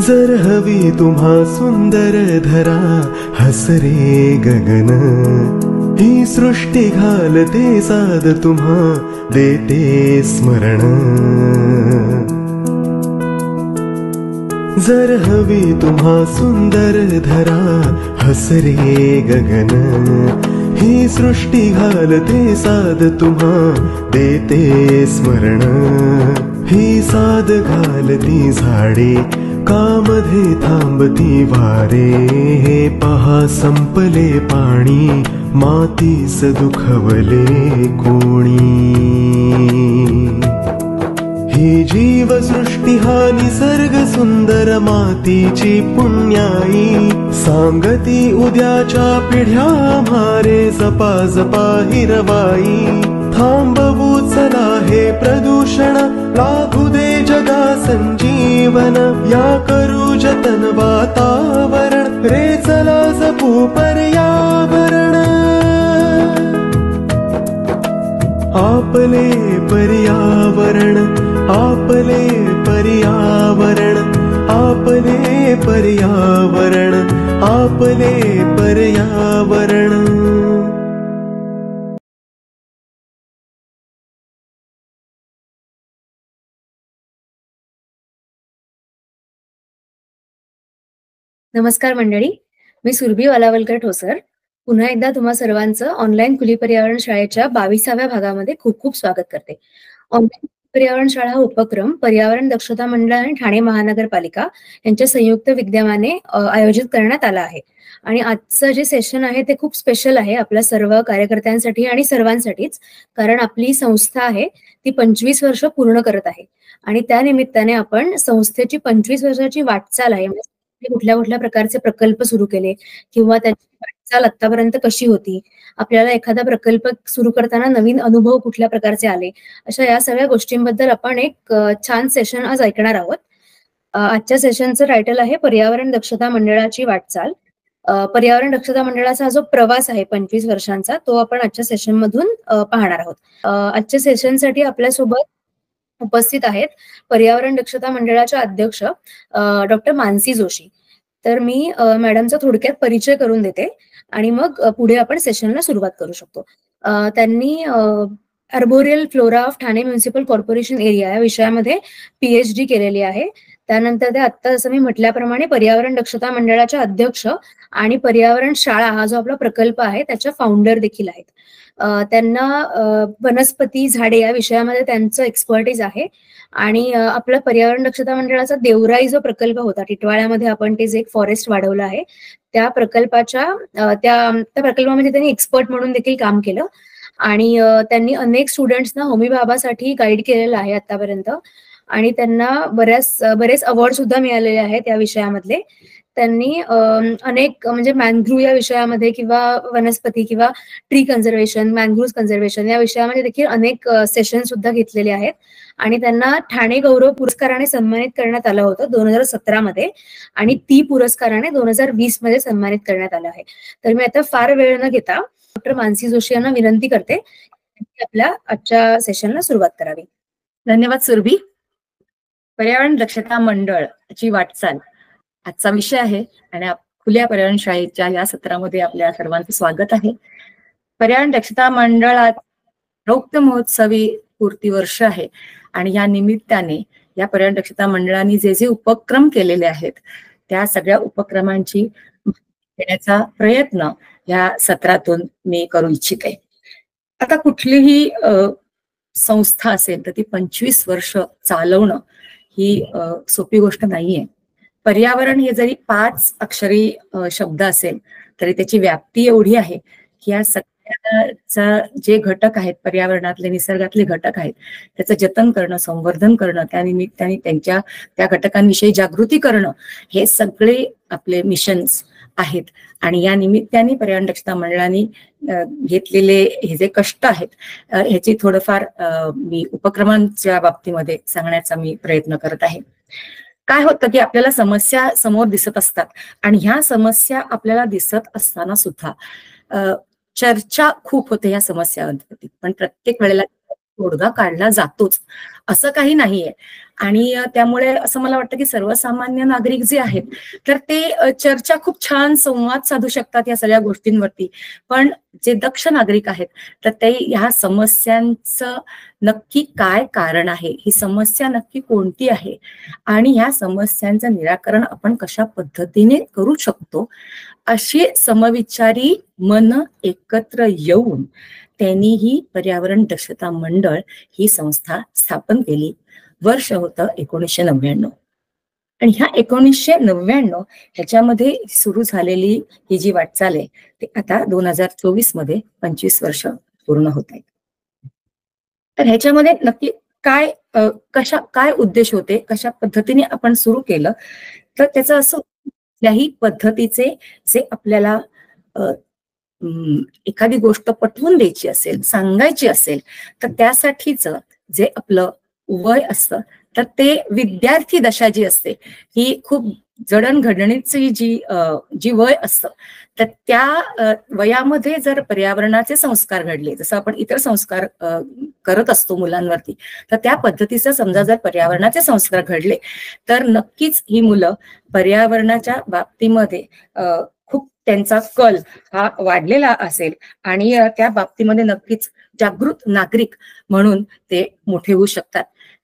जर हवी तुम्हा सुंदर धरा हसरे गगन, ही सृष्टी घालते साद तुम्हा देते स्मरण। जर हवी तुम्हा सुंदर धरा हसरे गगन, ही सृष्टी घालते साद तुम्हा देते स्मरण। ही साद घालती झाडे कामध्ये थांबती वारे, हे पहा संपले पाणी मातीस दुखवले कोणी। ही जीवसृष्टी हा निसर्ग सुंदर मातीची पुण्याई, सांगती उद्याच्या पिढ्या म्हारे जपा जपा हिरवाई। थांबवू चला हे प्रदूषण, लाभू दे जगा संजीवन, या करू जतन वातावरण, रे चला जपू पर्यावरण। आपले पर्यावरण, आपले पर्यावरण, आपले पर्यावरण, आपले पर्यावरण। नमस्कार मंडळी, मी सुरभी वालावलकर ठोसर पुन्हा एकदा तुम्हा सर्वांचं ऑनलाईन खुली पर्यावरण शाळेच्या 22व्या भागामध्ये खूप खूप स्वागत करते। ऑनलाईन पर्यावरण शाळा हा उपक्रम पर्यावरण दक्षता मंडळ आणि ठाणे महानगरपालिका यांच्या संयुक्त विद्यमाने आयोजित करण्यात आला आहे। आणि आजचं जे सेशन आहे ते खूप स्पेशल आहे आपल्या सर्व कार्यकर्त्यांसाठी आणि सर्वांसाठीच, कारण आपली संस्था आहे ती 25 वर्ष पूर्ण करत आहे आणि त्या निमित्ताने आपण संस्थेची 25 वर्षाची वाटचाल आहे, कुठल्या कुठल्या प्रकारचे प्रकल्प सुरू केले किंवा त्याची वाटचाल आतापर्यंत कशी होती, आपल्याला एखादा प्रकल्प सुरू करताना नवीन अनुभव कुठल्या प्रकारचे आले, अशा या सगळ्या गोष्टींबद्दल आपण एक छान सेशन आज ऐकणार आहोत। आजच्या सेशनचं टायटल आहे पर्यावरण दक्षता मंडळाची वाटचाल। पर्यावरण दक्षता मंडळाचा हा जो प्रवास आहे 25 वर्षांचा, तो आपण आजच्या सेशन मधून पाहणार आहोत। आजच्या सेशनसाठी आपल्यासोबत उपस्थित आहेत पर्यावरण दक्षता मंडळाच्या अध्यक्ष डॉक्टर मानसी जोशी। तर मी मॅडमचा थोडक्यात परिचय करून देते आणि मग पुढे आपण सेशनला सुरुवात करू शकतो। त्यांनी arboreal flora of Thane municipal corporation area या विषयामध्ये PhD केलेली आहे। त्यानंतर ते आता जसं मी म्हटल्याप्रमाणे पर्यावरण दक्षता मंडळाच्या अध्यक्ष आणि पर्यावरण शाळा हा जो आपला प्रकल्प आहे त्याच्या फाउंडर देखील आहेत। त्यांना वनस्पती झाडे या विषयामध्ये त्यांचं एक्सपर्टीज आहे आणि आपला पर्यावरण दक्षता मंडळाचा देवराई जो प्रकल्प होता टिटवाळ्यामध्ये, आपण ते जे एक फॉरेस्ट वाढवलं आहे त्या प्रकल्पाच्या त्या प्रकल्पामध्ये त्यांनी एक्सपर्ट म्हणून देखील काम केलं आणि त्यांनी अनेक स्टुडंट्सना होमी भाभासाठी गाईड केलेलं आहे आतापर्यंत आणि त्यांना बरेच अवॉर्ड सुद्धा मिळालेले आहेत या विषयामधले। त्यांनी अनेक म्हणजे मॅनग्रूव्ह या विषयामध्ये किंवा वनस्पती किंवा ट्री कन्झर्वेशन, मॅनग्रूव्ह कन्झर्वेशन या विषयामध्ये देखील अनेक सेशन सुद्धा घेतलेले आहेत आणि त्यांना ठाणे गौरव पुरस्काराने सन्मानित करण्यात आलं होतं 2017 मध्ये आणि ती पुरस्काराने 2020 मध्ये सन्मानित करण्यात आलं आहे। तर मी आता फार वेळ न घेता डॉक्टर मानसी जोशी यांना विनंती करते की आपल्या आजच्या सेशनला सुरुवात करावी। धन्यवाद सुरभी। पर्यावरण दक्षता मंडळाची वाटचाल आजचा विषय आहे आणि खुल्या पर्यावरण शाळेच्या या सत्रामध्ये आपल्या सर्वांचं स्वागत आहे। पर्यावरण दक्षता मंडळात रौप्य महोत्सवी पूर्ती वर्ष आहे आणि या निमित्ताने या पर्यावरण दक्षता मंडळाने जे जे उपक्रम केलेले आहेत त्या सगळ्या उपक्रमांची माहिती घेण्याचा प्रयत्न या सत्रातून मी करू इच्छिते। आता कुठलीही संस्था असेल तर ती 25 वर्ष चालवणं ही सोपी गोष्ट नाहीये। पर्यावरण हे जरी 5 अक्षरी शब्द असेल तरी त्याची व्याप्ती एवढी आहे की या सगळ्याचा जे घटक आहेत, पर्यावरणातले निसर्गातले घटक आहेत, त्याचं जतन करणं, संवर्धन करणं, त्या निमित्ताने त्या घटकांविषयी जागृती करणं, हे सगळे आपले मिशन्स आहेत आणि या निमित्ताने पर्यावरण दक्षता मंडळाने घेतलेले हे जे कष्ट आहेत ह्याची थोडंफार मी उपक्रमांच्या बाबतीमध्ये सांगण्याचा मी प्रयत्न करत आहे। काय होतं की आपल्याला समस्या समोर दिसत असतात आणि ह्या समस्या आपल्याला दिसत असताना सुद्धा चर्चा खूप होते या समस्यांवरती, पण प्रत्येक वेळेला तोडगा काढला जातोच असं काही नाहीये. आणि त्यामुळे असं मला वाटतं की सर्वसामान्य नागरिक जे आहेत तर ते चर्चा खूप छान संवाद साधू शकतात या सगळ्या गोष्टींवरती. पण जे दक्ष नागरिक आहेत तर ते ह्या समस्यांचं नक्की काय कारण आहे, ही समस्या नक्की कोणती आहे आणि ह्या समस्यांचं निराकरण आपण कशा पद्धतीने करू शकतो, अशी समविचारी मन एकत्र येऊन त्यांनी ही पर्यावरण दक्षता मंडळ ही संस्था स्थापन केली. वर्ष होतं 1999. आणि ह्या 1999 ह्याच्यामध्ये सुरू झालेली ही जी वाटचाल आहे ती आता 2024 मध्ये 25 वर्ष पूर्ण होत आहेत. तर ह्याच्यामध्ये नक्की काय काय उद्देश होते, कशा पद्धतीने आपण सुरू केलं, तर त्याचं असं कुठल्याही पद्धतीचे जे आपल्याला एखादी गोष्ट पटवून द्यायची असेल, सांगायची असेल, तर त्यासाठीच जे आपलं वय असतं तर ते विद्यार्थी दशा जी असते ही खूप जडणघडणीची जी वय असतं तर त्या वयामध्ये जर पर्यावरणाचे संस्कार घडले, जसं आपण इतर संस्कार करत असतो मुलांवरती, तर त्या पद्धतीचं समजा जर पर्यावरणाचे संस्कार घडले तर नक्कीच ही मुलं पर्यावरणाच्या बाबतीमध्ये खूप त्यांचा कल हा वाढलेला असेल आणि त्या बाबतीमध्ये नक्कीच जागृत नागरिक म्हणून ते मोठे होऊ शकतात.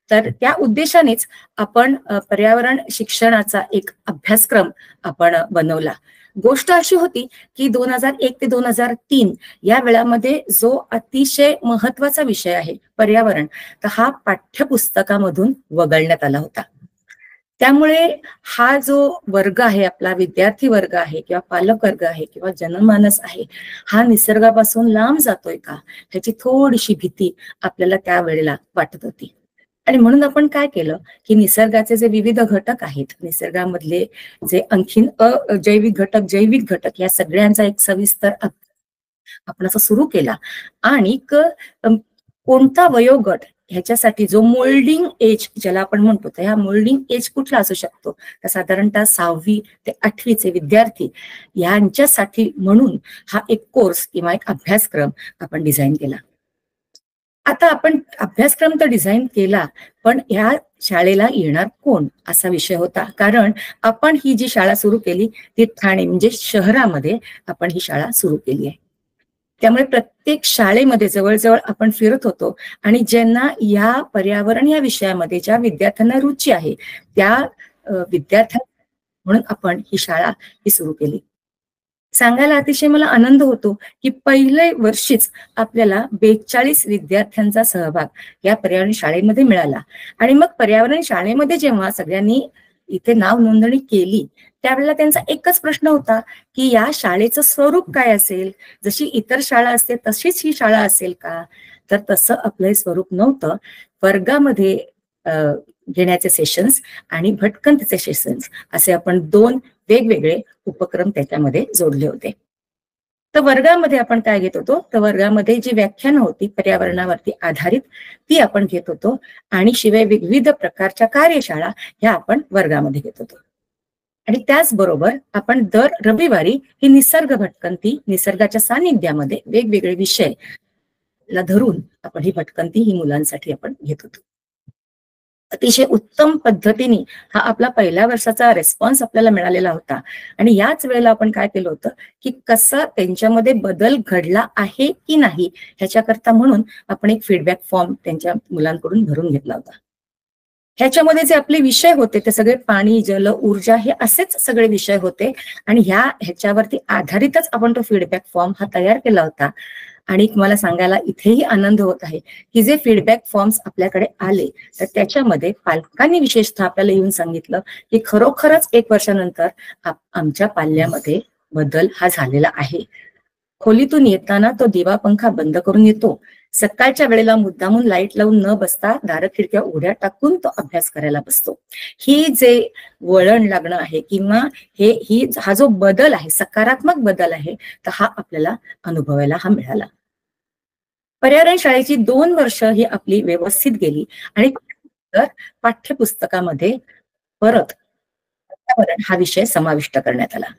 तर त्या उद्देशानेच आपण पर्यावरण शिक्षणाचा एक अभ्यासक्रम आपण बनवला. गोष्ट अशी होती की 2001 ते 2003 या वेळामध्ये जो अतिशय महत्वाचा विषय आहे पर्यावरण, तर हा पाठ्यपुस्तकामधून वगळण्यात आला होता. त्यामुळे हा जो वर्ग आहे, आपला विद्यार्थी वर्ग आहे किंवा पालक वर्ग आहे किंवा जनमानस आहे, हा निसर्गापासून लांब जातोय का, ह्याची थोडीशी भीती आपल्याला त्यावेळेला वाटत होती. आणि म्हणून आपण काय केलं की निसर्गाचे जे विविध घटक आहेत, निसर्गामधले जे आणखीन अजैविक घटक, जैविक घटक, या सगळ्यांचा एक सविस्तर आपण असं सुरू केला. आणि कोणता वयोगट ह्याच्यासाठी जो मोल्डिंग एज ज्याला आपण म्हणतो, तर ह्या मोल्डिंग एज कुठला असू शकतो, तर साधारणतः 6वी ते 8वीचे विद्यार्थी यांच्यासाठी म्हणून हा एक कोर्स किंवा एक अभ्यासक्रम आपण डिझाईन केला. आता आपण अभ्यासक्रम तर डिझाईन केला, पण ह्या शाळेला येणार कोण असा विषय होता. कारण आपण ही जी शाळा सुरू केली ती ठाणे म्हणजे शहरामध्ये आपण ही शाळा सुरू केली आहे. त्यामुळे प्रत्येक शाळेमध्ये जवळजवळ आपण फिरत होतो आणि ज्यांना या पर्यावरण या विषयामध्ये ज्या विद्यार्थ्यांना रुची आहे त्या विद्यार्थ्यांना म्हणून आपण ही शाळा ही सुरू केली. सांगायला अतिशय मला आनंद होतो की पहिल्या वर्षीच आपल्याला 42 विद्यार्थ्यांचा सहभाग या पर्यावरण शाळेमध्ये मिळाला. आणि मग पर्यावरण शाळेमध्ये जेव्हा सगळ्यांनी इथे नाव नोंदणी केली त्यावेळेला त्यांचा एकच प्रश्न होता की या शाळेचं स्वरूप काय असेल, जशी इतर शाळा असते तशीच ही शाळा असेल का. तर तसं आपलं स्वरूप नव्हतं. वर्गामध्ये घेण्याचे सेशन्स आणि भटकंतीचे सेशन्स असे आपण 2 वेगवेगळे उपक्रम त्याच्यामध्ये जोडले होते. तर वर्गामध्ये आपण काय घेत होतो, तर वर्गामध्ये जी व्याख्यान होती पर्यावरणावरती आधारित ती आपण घेत होतो आणि शिवाय विविध प्रकारच्या कार्यशाळा ह्या आपण वर्गामध्ये घेत होतो. आणि त्याचबरोबर आपण दर रविवारी ही निसर्ग भटकंती, निसर्गाच्या सानिध्यामध्ये वेगवेगळे विषय ला धरून आपण ही भटकंती ही मुलांसाठी आपण घेत होतो. अतिशय उत्तम पद्धतीने हा आपला पहिल्या वर्षाचा रिस्पॉन्स आपल्याला मिळालेला होता. आणि याच वेळेला आपण काय केलं होतं की कसं त्यांच्यामध्ये बदल घडला आहे की नाही ह्याच्याकरता म्हणून आपण एक फीडबॅक फॉर्म त्यांच्या मुलांकडून भरून घेतला होता. ह्याच्यामध्ये जे आपले विषय होते ते सगळे पाणी, जल, ऊर्जा हे असेच सगळे विषय होते आणि ह्याच्यावरती आधारितच आपण तो फीडबॅक फॉर्म हा तयार केला होता. आणि मला सांगायला इथेही आनंद होत आहे की जे फीडबॅक फॉर्म्स आपल्याकडे आले तर त्याच्यामध्ये पालकांनी विशेषतः आपल्याला येऊन सांगितलं की खरोखरच 1 वर्षानंतर आमच्या पाल्यामध्ये बदल हा झालेला आहे. खोलीतून येताना तो दिवा पंखा बंद करून येतो, सकाळच्या वेळेला मुद्दामून लाईट लावून न बसता दार खिडक्या उघड्या टाकून तो अभ्यास करायला बसतो. ही जे वळण लागणं आहे किंवा हा जो बदल आहे, सकारात्मक बदल आहे, तर हा आपल्याला अनुभवायला हा मिळाला. पर्यावरण शाळेची 2 वर्ष ही आपली व्यवस्थित गेली आणि पाठ्यपुस्तकामध्ये परत पर्यावरण हा विषय समाविष्ट करण्यात आला.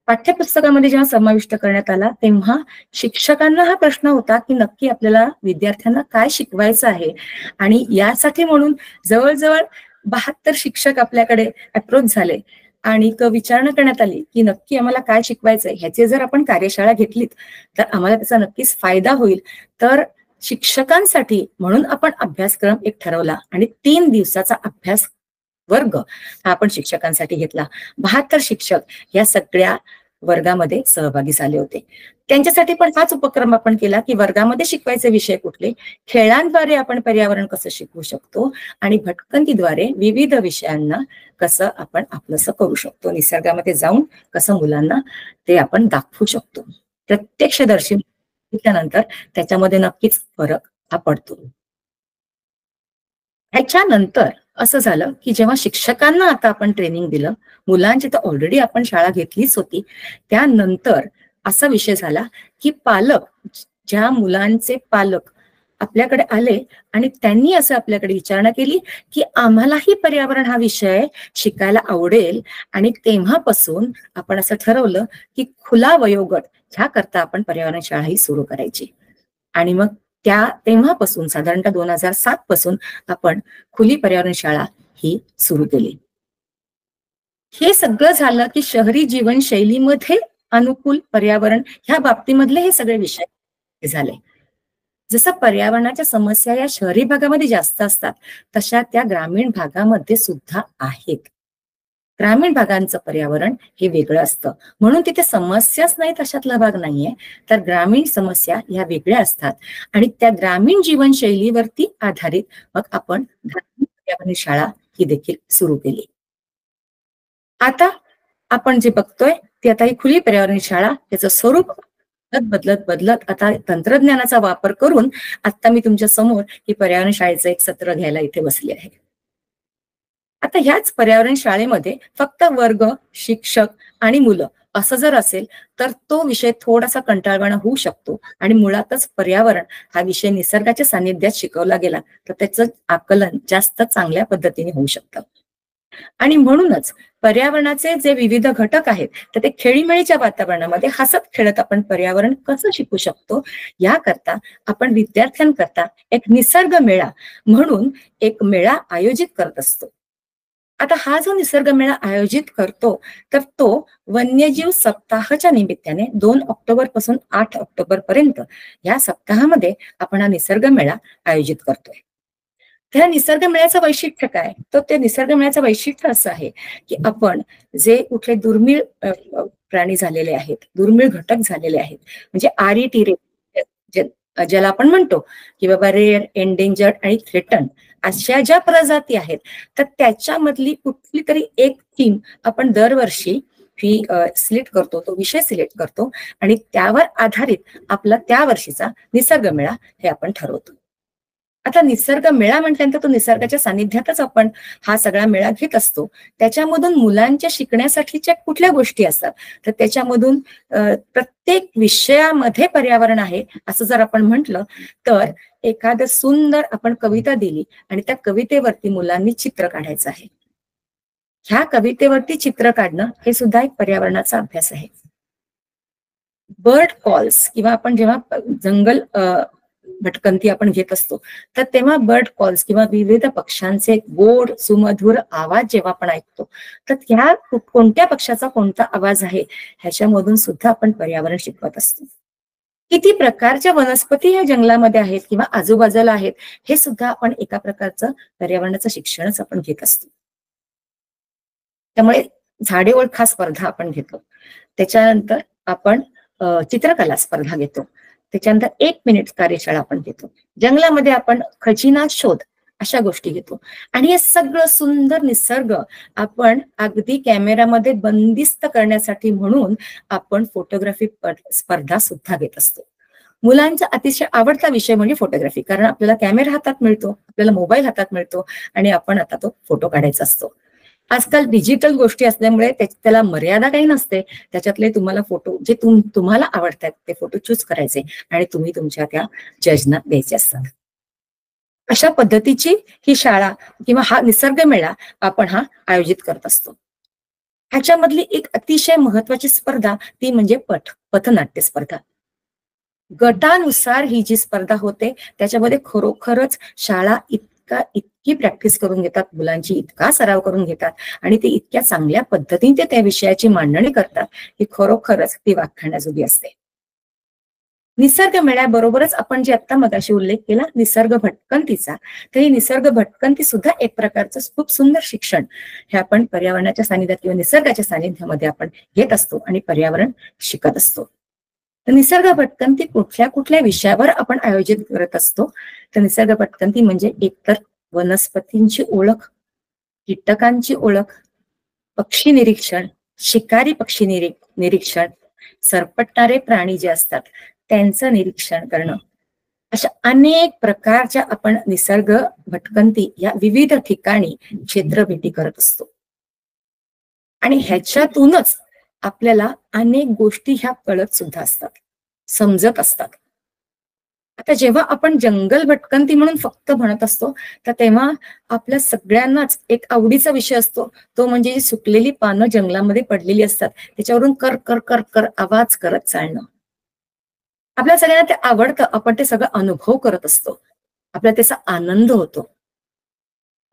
पाठ्यपुस्तकामध्ये जेव्हा समाविष्ट करण्यात आला तेव्हा शिक्षकांना हा प्रश्न होता की नक्की आपल्याला विद्यार्थ्यांना काय शिकवायचं आहे, आणि यासाठी म्हणून जवळजवळ 72 शिक्षक आपल्याकडे अप्रोच झाले आणि विचारणा करण्यात आली की नक्की आम्हाला काय शिकवायचंय, ह्याची जर आपण कार्यशाळा घेतलीत तर आम्हाला त्याचा नक्कीच फायदा होईल. तर शिक्षकांसाठी म्हणून आपण अभ्यासक्रम एक ठरवला आणि 3 दिवसाचा अभ्यास वर्ग हा आपण शिक्षकांसाठी घेतला. 72 शिक्षक या सगळ्या वर्गामध्ये सहभागी झाले होते. त्यांच्यासाठी पण हाच उपक्रम आपण केला की वर्गामध्ये शिकवायचे विषय कुठले, खेळांद्वारे आपण पर्यावरण कसं शिकवू शकतो आणि भटकंतीद्वारे विविध विषयांना कसं आपण आपलंसं करू शकतो, निसर्गामध्ये जाऊन कसं मुलांना ते आपण दाखवू शकतो. प्रत्यक्षदर्शी त्यानंतर त्याच्यामध्ये नक्कीच फरक हा पडतो. ह्याच्यानंतर असं झालं की जेव्हा शिक्षकांना आता आपण ट्रेनिंग दिलं, मुलांची तर ऑलरेडी आपण शाळा घेतलीच होती, त्यानंतर असा विषय झाला की पालक, ज्या मुलांचे पालक आपल्याकडे आले आणि त्यांनी असं आपल्याकडे विचारणा केली की आम्हालाही पर्यावरण हा विषय शिकायला आवडेल, आणि तेव्हापासून आपण असं ठरवलं की खुला वयोगट ह्या करता आपण पर्यावरण शाळा ही सुरू करायची. आणि मग तेव्हापासून साधारणतः 2007 पासून आपण खुली पर्यावरण शाळा ही सुरू केली. हे सगळं झालं की शहरी जीवनशैलीमध्ये अनुकूल पर्यावरण ह्या बाबतीमधले हे सगळे विषय झाले. जसं पर्यावरणाच्या समस्या या शहरी भागामध्ये जास्त असतात तशा त्या ग्रामीण भागामध्ये सुद्धा आहेत. ग्रामीण भागांचं पर्यावरण हे वेगळं असतं, म्हणून तिथे समस्याच नाही तशातला भाग नाहीये, तर ग्रामीण समस्या ह्या वेगळ्या असतात आणि त्या ग्रामीण जीवनशैलीवरती आधारित मग आपण ग्रामीण पर्यावरण शाळा ही देखील सुरू केली. आता आपण जे बघतोय ती आता ही खुली पर्यावरण शाळा, त्याचं स्वरूप बदलत आता तंत्रज्ञानाचा वापर करून आता मी तुमच्या समोर ही पर्यावरण शाळेचं एक सत्र घ्यायला इथे बसले आहे. आता ह्याच पर्यावरण शाळेमध्ये फक्त वर्ग, शिक्षक आणि मुलं असं जर असेल तर तो विषय थोडासा कंटाळवाणा होऊ शकतो, आणि मुळातच पर्यावरण हा विषय निसर्गाच्या सानिध्यात शिकवला गेला तर त्याचं आकलन जास्त चांगल्या पद्धतीने होऊ शकतं. आणि म्हणूनच पर्यावरणाचे जे विविध घटक आहेत तर ते खेळीमेळीच्या वातावरणामध्ये हसत खेळत आपण पर्यावरण कसं शिकू शकतो याकरता आपण विद्यार्थ्यांकरता एक निसर्ग मेळा म्हणून एक मेळा आयोजित करत असतो. आता हा जो निसर्ग मेळा आयोजित करतो तर तो वन्यजीव सप्ताहाच्या निमित्ताने 2 ऑक्टोबर पासून 8 ऑक्टोबर पर्यंत या सप्ताहामध्ये आपण हा निसर्ग मेळा आयोजित करतोय. त्या निसर्ग मेळ्याचं वैशिष्ट्य काय, तर ते निसर्ग मेळ्याचं वैशिष्ट्य असं आहे की आपण जे कुठले दुर्मिळ प्राणी झालेले आहेत, दुर्मिळ घटक झालेले आहेत, म्हणजे RET ज्याला आपण म्हणतो की बाबा रेअर, एंडेंजर्ड आणि थ्रेटन अशा ज्या प्रजाती आहेत तर त्याच्यामधली कुठली तरी एक थीम आपण दरवर्षी ही सिलेक्ट करतो, तो विषय सिलेक्ट करतो आणि त्यावर आधारित आपला त्या वर्षीचा निसर्ग मेळा हे आपण ठरवतो. आता निसर्ग मेळा म्हटल्यानंतर तो निसर्गाच्या सानिध्यातच आपण हा सगळा मेळा घेत असतो. त्याच्यामधून मुलांच्या शिकण्यासाठीच्या कुठल्या गोष्टी असतात तर त्याच्यामधून प्रत्येक विषयामध्ये पर्यावरण आहे असं जर आपण म्हटलं तर एखादं सुंदर आपण कविता दिली आणि त्या कवितेवरती मुलांनी चित्र काढायचं आहे. ह्या कवितेवरती चित्र काढणं हे सुद्धा एक पर्यावरणाचा अभ्यास आहे. बर्ड कॉल्स किंवा आपण जेव्हा जंगल भटकंती आपण घेत असतो तर तेव्हा बर्ड कॉल्स किंवा विविध पक्ष्यांचे गोड सुमधुर आवाज जेव्हा आपण ऐकतो तर ह्या कोणत्या पक्षाचा कोणता आवाज आहे ह्याच्यामधून सुद्धा आपण पर्यावरण शिकवत असतो. किती प्रकारच्या वनस्पती या जंगलामध्ये आहेत किंवा आजूबाजूला आहेत हे सुद्धा आपण एका प्रकारचं पर्यावरणाचं शिक्षणच आपण घेत असतो. त्यामुळे झाडे ओळखा स्पर्धा आपण घेतो, त्याच्यानंतर आपण चित्रकला स्पर्धा घेतो, त्याच्यानंतर 1 मिनिट कार्यशाळा आपण घेतो, जंगलामध्ये आपण खजिना शोध अशा गोष्टी घेतो. आणि हे सगळं सुंदर निसर्ग आपण अगदी कॅमेरामध्ये बंदिस्त करण्यासाठी म्हणून आपण फोटोग्राफी स्पर्धा सुद्धा घेत असतो. मुलांचा अतिशय आवडता विषय म्हणजे फोटोग्राफी, कारण आपल्याला कॅमेरा हातात मिळतो, आपल्याला मोबाईल हातात मिळतो आणि आपण आता तो फोटो काढायचा असतो. आजकाल डिजिटल गोष्टी असल्यामुळे त्याला मर्यादा काही नसते, त्याच्यातले तुम्हाला फोटो जे तुम्हाला आवडतात ते फोटो चूज करायचे आणि तुम्ही तुमच्या त्या जजना द्यायचे असतात. अशा पद्धतीची ही शाळा किंवा हा निसर्ग मेळा आपण हा आयोजित करत असतो. ह्याच्यामधली एक अतिशय महत्वाची स्पर्धा ती म्हणजे पथनाट्य स्पर्धा. गटानुसार ही जी स्पर्धा होते त्याच्यामध्ये खरोखरच शाळा इतकी प्रॅक्टिस करून घेतात, मुलांची इतका सराव करून घेतात आणि ते इतक्या चांगल्या पद्धतीने त्या विषयाची मांडणी करतात की खरोखरच ती वाखाणण्याजोगी असते. निसर्ग मेळ्याबरोबरच आपण जे आता मगाशी उल्लेख केला निसर्ग भटकंतीचा, तर ही निसर्ग भटकंती सुद्धा एक प्रकारचं खूप सुंदर शिक्षण हे आपण पर्यावरणाच्या सानिध्यात किंवा निसर्गाच्या सानिध्यामध्ये आपण घेत असतो आणि पर्यावरण शिकत असतो. तर निसर्ग भटकंती कुठल्या कुठल्या विषयावर आपण आयोजित करत असतो, तर निसर्ग भटकंती म्हणजे एकतर वनस्पतींची ओळख, कीटकांची ओळख, पक्षी निरीक्षण, शिकारी पक्षी निरीक्षण, सरपटणारे प्राणी जे असतात त्यांचं निरीक्षण करणं, अशा अनेक प्रकारच्या आपण निसर्ग भटकंती या विविध ठिकाणी क्षेत्रभेटी करत असतो. आणि ह्याच्यातूनच आपल्याला अनेक गोष्टी ह्या कळत सुद्धा असतात, समजत असतात. आता जेव्हा आपण जंगल भटकंती म्हणून फक्त म्हणत असतो तर तेव्हा आपल्या सगळ्यांनाच एक आवडीचा विषय असतो, तो म्हणजे सुकलेली पानं जंगलामध्ये पडलेली असतात त्याच्यावरून कर कर कर कर आवाज करत चालणं. आपल्या सगळ्यांना ते आवडतं, आपण ते सगळं अनुभव करत असतो, आपल्याला त्याचा आनंद होतो.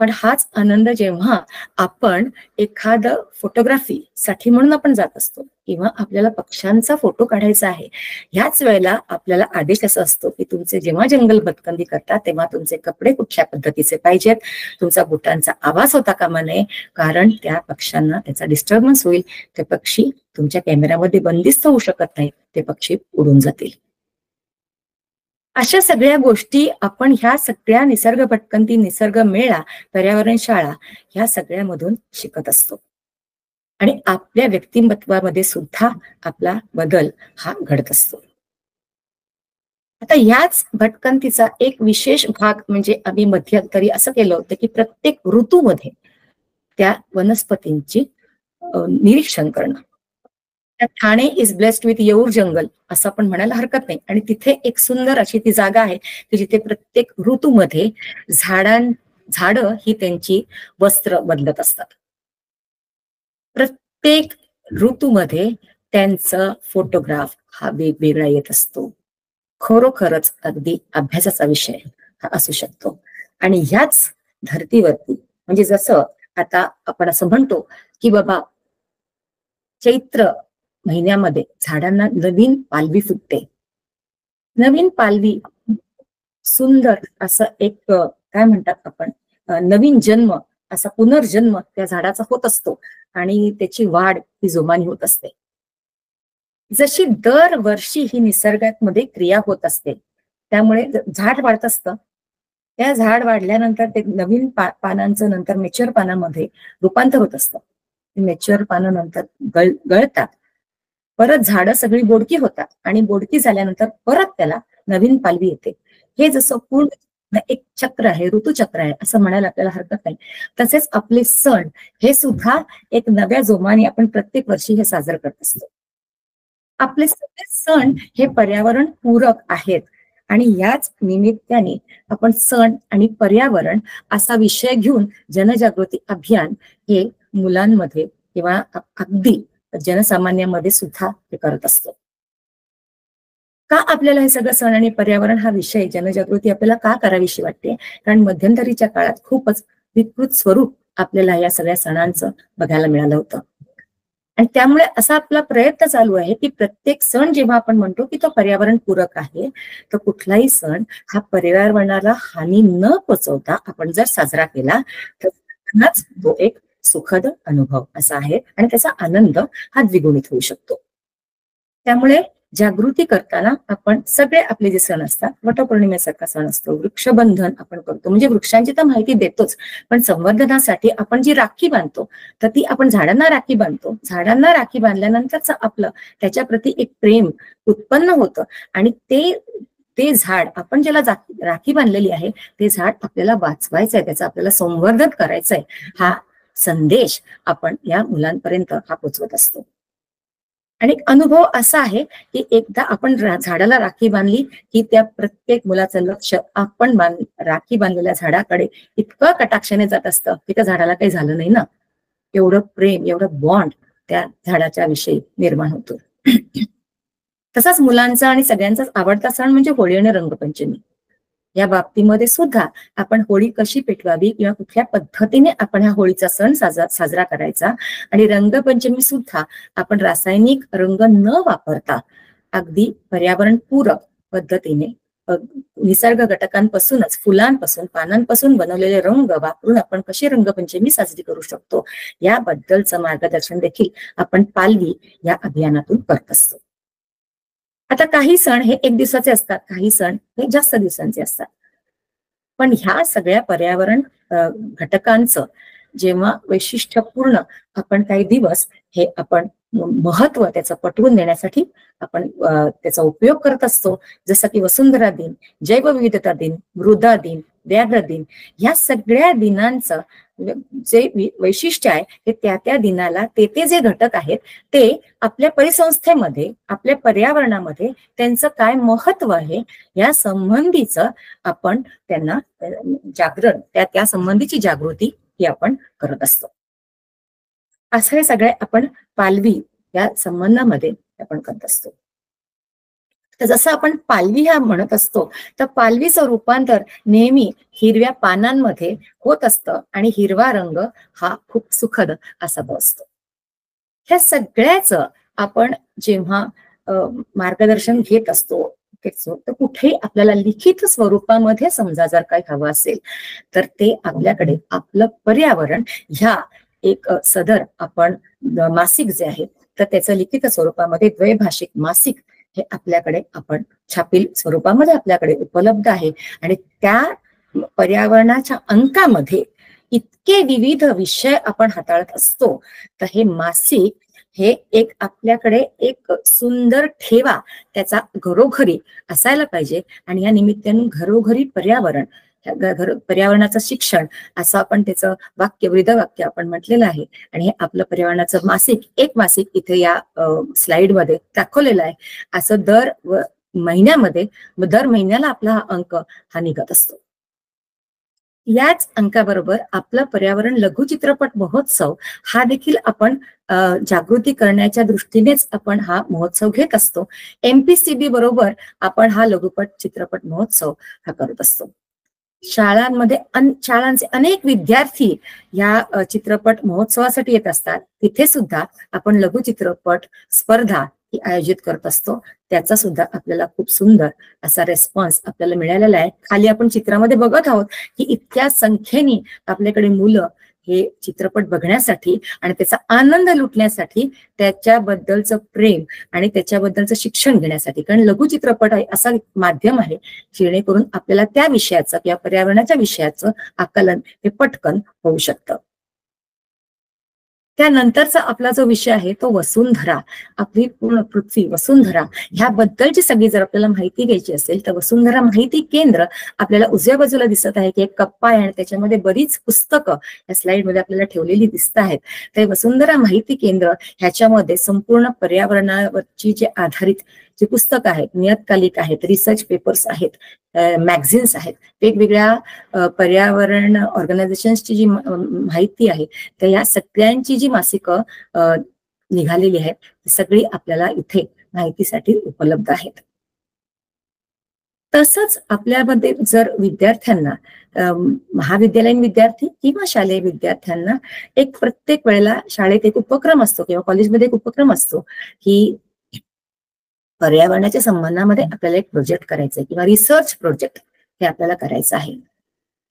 पण हाच आनंद जेव्हा आपण एखादं फोटोग्राफीसाठी म्हणून आपण जात असतो किंवा आपल्याला पक्ष्यांचा फोटो काढायचा आहे, ह्याच वेळेला आपल्याला आदेश असा असतो की तुमचे जेव्हा जंगल भटकंती करतात तेव्हा तुमचे कपडे कुठल्या पद्धतीचे पाहिजेत, तुमचा बुटांचा आवाज होता कामा नये, कारण त्या पक्ष्यांना त्याचा डिस्टर्बन्स होईल, ते पक्षी तुमच्या कॅमेऱ्यामध्ये बंदिस्त होऊ शकत नाहीत, ते पक्षी उडून जातील. अशा सगळ्या गोष्टी आपण ह्या सगळ्या निसर्ग भटकंती, निसर्ग मेळा, पर्यावरण शाळा ह्या सगळ्यामधून शिकत असतो आणि आपल्या व्यक्तिमत्वामध्ये सुद्धा आपला बदल हा घडत असतो. आता ह्याच भटकंतीचा एक विशेष भाग म्हणजे आम्ही मध्यंतरी असं केलं होतं की प्रत्येक ऋतूमध्ये त्या वनस्पतींची निरीक्षण करणं. Thane is blessed with Yeoor jungle असं आपण म्हणायला हरकत नाही, आणि तिथे एक सुंदर अशी ती जागा आहे की जिथे प्रत्येक ऋतूमध्ये झाडं ही त्यांची वस्त्र बदलत असतात. प्रत्येक ऋतूमध्ये त्यांचा फोटोग्राफ हा वेगवेगळा येत असतो. खरोखरच अगदी अभ्यासाचा विषय हा असू शकतो. आणि ह्याच धर्तीवरती म्हणजे जसं आता आपण असं म्हणतो की बाबा चैत्र महिन्यामध्ये झाडांना नवीन पालवी फुटते, नवीन पालवी सुंदर असं एक काय म्हणतात आपण नवीन जन्म, असा पुनर्जन्म त्या झाडाचा होत असतो आणि त्याची वाढ ही जोमानी होत असते. जशी दरवर्षी ही निसर्गामध्ये क्रिया होत असते, त्यामुळे झाड वाढत असतं, त्या झाड वाढल्यानंतर ते नवीन पानांचं नंतर मेच्युअर पानामध्ये रूपांतर होत असतं. मेच्युअर पानं नंतर गळतात, परत झाडं सगळी बोडकी होतात आणि बोडकी झाल्यानंतर परत त्याला नवीन पालवी येते. हे जसं पूर्ण एक चक्र आहे, ऋतुचक्र आहे असं म्हणायला आपल्याला हरकत नाही. तसेच आपले सण हे सुद्धा एक नव्या जोमाने आपण प्रत्येक वर्षी हे साजरं करत असतो. आपले सगळे सण हे पर्यावरण पूरक आहेत आणि याच निमित्ताने आपण सण आणि पर्यावरण असा विषय घेऊन जनजागृती अभियान हे मुलांमध्ये किंवा अगदी जनसामान्यामध्ये सुद्धा हे करत असतो. का आपल्याला हे सगळं सण आणि पर्यावरण हा विषय जनजागृती आपल्याला का करावीशी वाटते? कारण मध्यंतरीच्या काळात खूपच विकृत स्वरूप आपल्याला या सगळ्या सणांचं बघायला मिळालं होतं आणि त्यामुळे असा आपला प्रयत्न चालू आहे की प्रत्येक सण जेव्हा आपण म्हणतो की तो पर्यावरण पूरक आहे, तर कुठलाही सण हा पर्यावरणाला हानी न पोचवता आपण जर साजरा केला तर तो एक सुखद अनुभव असा आहे आणि त्याचा आनंद हा द्विगुणित होऊ शकतो. त्यामुळे जागृती करताना आपण सगळे आपले जे सण असतात, वटपौर्णिमेसारखा सण असतो, वृक्षबंधन आपण करतो म्हणजे वृक्षांची तर माहिती देतोच, पण संवर्धनासाठी आपण जी राखी बांधतो तर ती आपण झाडांना राखी बांधतो. झाडांना राखी बांधल्यानंतरच आपलं त्याच्याप्रती एक प्रेम उत्पन्न होतं आणि ते झाड आपण ज्याला राखी बांधलेली आहे ते झाड आपल्याला वाचवायचं आहे, त्याचं आपल्याला संवर्धन करायचं आहे, हा संदेश आपण या मुलांपर्यंत हा पोचवत असतो. आणि अनुभव असा आहे की एकदा आपण झाडाला राखी बांधली की त्या प्रत्येक मुलाचं लक्ष आपण राखी बांधलेल्या झाडाकडे इतकं कटाक्षाने जात असतं की त्या झाडाला काही झालं नाही ना, एवढं प्रेम, एवढं बॉन्ड त्या झाडाच्या विषयी निर्माण होतो. तसाच मुलांचा आणि सगळ्यांचाच आवडता सण म्हणजे होळी आणि रंगपंचमी. या बाबतीमध्ये सुद्धा आपण होळी कशी पेटवावी किंवा कुठल्या पद्धतीने आपण हा होळीचा सण साजरा करायचा, आणि रंगपंचमी सुद्धा आपण रासायनिक रंग न वापरता अगदी पर्यावरणपूरक पद्धतीने निसर्ग घटकांपासूनच, फुलांपासून, पानांपासून बनवलेले रंग वापरून आपण कशी रंगपंचमी साजरी करू शकतो याबद्दलचं मार्गदर्शन देखील आपण पालवी या अभियानातून करत असतो. आता काही सण हे 1 दिवसाचे असतात, काही सण हे जास्त दिवसांचे असतात. पण ह्या सगळ्या पर्यावरण घटकांचं जेव्हा वैशिष्ट्यपूर्ण आपण काही दिवस हे आपण महत्व त्याचं पटवून देण्यासाठी आपण त्याचा उपयोग करत असतो. जसं की वसुंधरा दिन, जैवविविधता दिन, मृदा दिन, व्याघ्र दिन, ह्या सगळ्या दिनांचं जे वैशिष्ट्य आहे ते त्या दिनाला ते जे घटक आहेत ते आपल्या परिसंस्थेमध्ये, आपल्या पर्यावरणामध्ये त्यांचं काय महत्व आहे या संबंधीचं आपण त्यांना जागरण, त्या संबंधीची जागृती ही आपण करत असतो. असं हे सगळे आपण पालवी या संबंधामध्ये आपण करत असतो. तर जसं आपण पालवी हा म्हणत असतो, तर पालवीचं रूपांतर नेहमी हिरव्या पानांमध्ये होत असतं आणि हिरवा रंग हा खूप सुखद असा असतो. ह्या सगळ्याचं आपण जेव्हा मार्गदर्शन घेत असतो तर कुठेही आपल्याला लिखित स्वरूपामध्ये समजा जर काही हवं असेल तर ते आपल्याकडे आपलं पर्यावरण ह्या एक सदर आपण मासिक जे आहे तर त्याचं लिखित स्वरूपामध्ये द्वैभाषिक मासिक हे आपल्याकडे आपण छापील स्वरूपामध्ये आपल्याकडे उपलब्ध आहे. आणि त्या पर्यावरणाच्या अंकामध्ये इतके विविध विषय आपण हाताळत असतो, तर हे मासिक हे एक आपल्याकडे एक सुंदर ठेवा त्याचा घरोघरी असायला पाहिजे. आणि या निमित्ताने घरोघरी पर्यावरणाचं शिक्षण असं आपण त्याचं वाक्य, ब्रीदवाक्य आपण म्हटलेलं आहे. आणि हे आपलं पर्यावरणाचं मासिक, एक मासिक इथे या स्लाइड मध्ये दाखवलेलं आहे. असं दर महिन्याला आपला हा अंक हा निघत असतो. याच अंकाबरोबर आपलं पर्यावरण लघुचित्रपट महोत्सव हा देखील आपण जागृती करण्याच्या दृष्टीनेच आपण हा महोत्सव घेत असतो. MPCB बरोबर आपण हा लघुपट चित्रपट महोत्सव हा करत असतो. शाळांचे अनेक विद्यार्थी या चित्रपट महोत्सवासाठी येत असतात. तिथे सुद्धा आपण लघुचित्रपट स्पर्धा ही आयोजित करत असतो. त्याचा सुद्धा आपल्याला खूप सुंदर असा रिस्पॉन्स आपल्याला मिळालेला आहे. खाली आपण चित्रामध्ये बघत आहोत की इतक्या संख्येने आपल्याकडे मुलं हे चित्रपट बघण्यासाठी आणि त्याचा आनंद लुटण्यासाठी, त्याच्याबद्दलचं प्रेम आणि त्याच्याबद्दलचं शिक्षण घेण्यासाठी, कारण लघुचित्रपट असा माध्यम आहे जेणेकरून आपल्याला त्या विषयाचं किंवा पर्यावरणाच्या विषयाचं आकलन हे पटकन होऊ शकतं. त्यानंतरचा आपला जो विषय आहे तो वसुंधरा, आपली पूर्ण पृथ्वी वसुंधरा ह्याबद्दलची सगळी जर आपल्याला माहिती घ्यायची असेल तर वसुंधरा माहिती केंद्र आपल्याला उजव्या बाजूला दिसत आहे की एक कप्पा आहे आणि त्याच्यामध्ये बरीच पुस्तकं या स्लाइड मध्ये आपल्याला ठेवलेली दिसत आहेत. तर वसुंधरा माहिती केंद्र ह्याच्यामध्ये संपूर्ण पर्यावरणावरची जे आधारित जी पुस्तकं आहेत, नियतकालिक आहेत, रिसर्च पेपर्स आहेत, मॅगझिन्स आहेत, वेगवेगळ्या पर्यावरण ऑर्गनायझेशन्सची जी माहिती आहे तर या सगळ्यांची जी मासिकं निघालेली आहेत ती सगळी आपल्याला इथे माहितीसाठी उपलब्ध आहेत. तसंच आपल्यामध्ये जर विद्यार्थ्यांना, महाविद्यालयीन विद्यार्थी किंवा शालेय विद्यार्थ्यांना एक प्रत्येक वेळेला शाळेत एक उपक्रम असतो किंवा कॉलेजमध्ये एक उपक्रम असतो की पर्यावरणाच्या संबंधामध्ये आपल्याला एक प्रोजेक्ट करायचं किंवा रिसर्च प्रोजेक्ट हे आपल्याला करायचं आहे.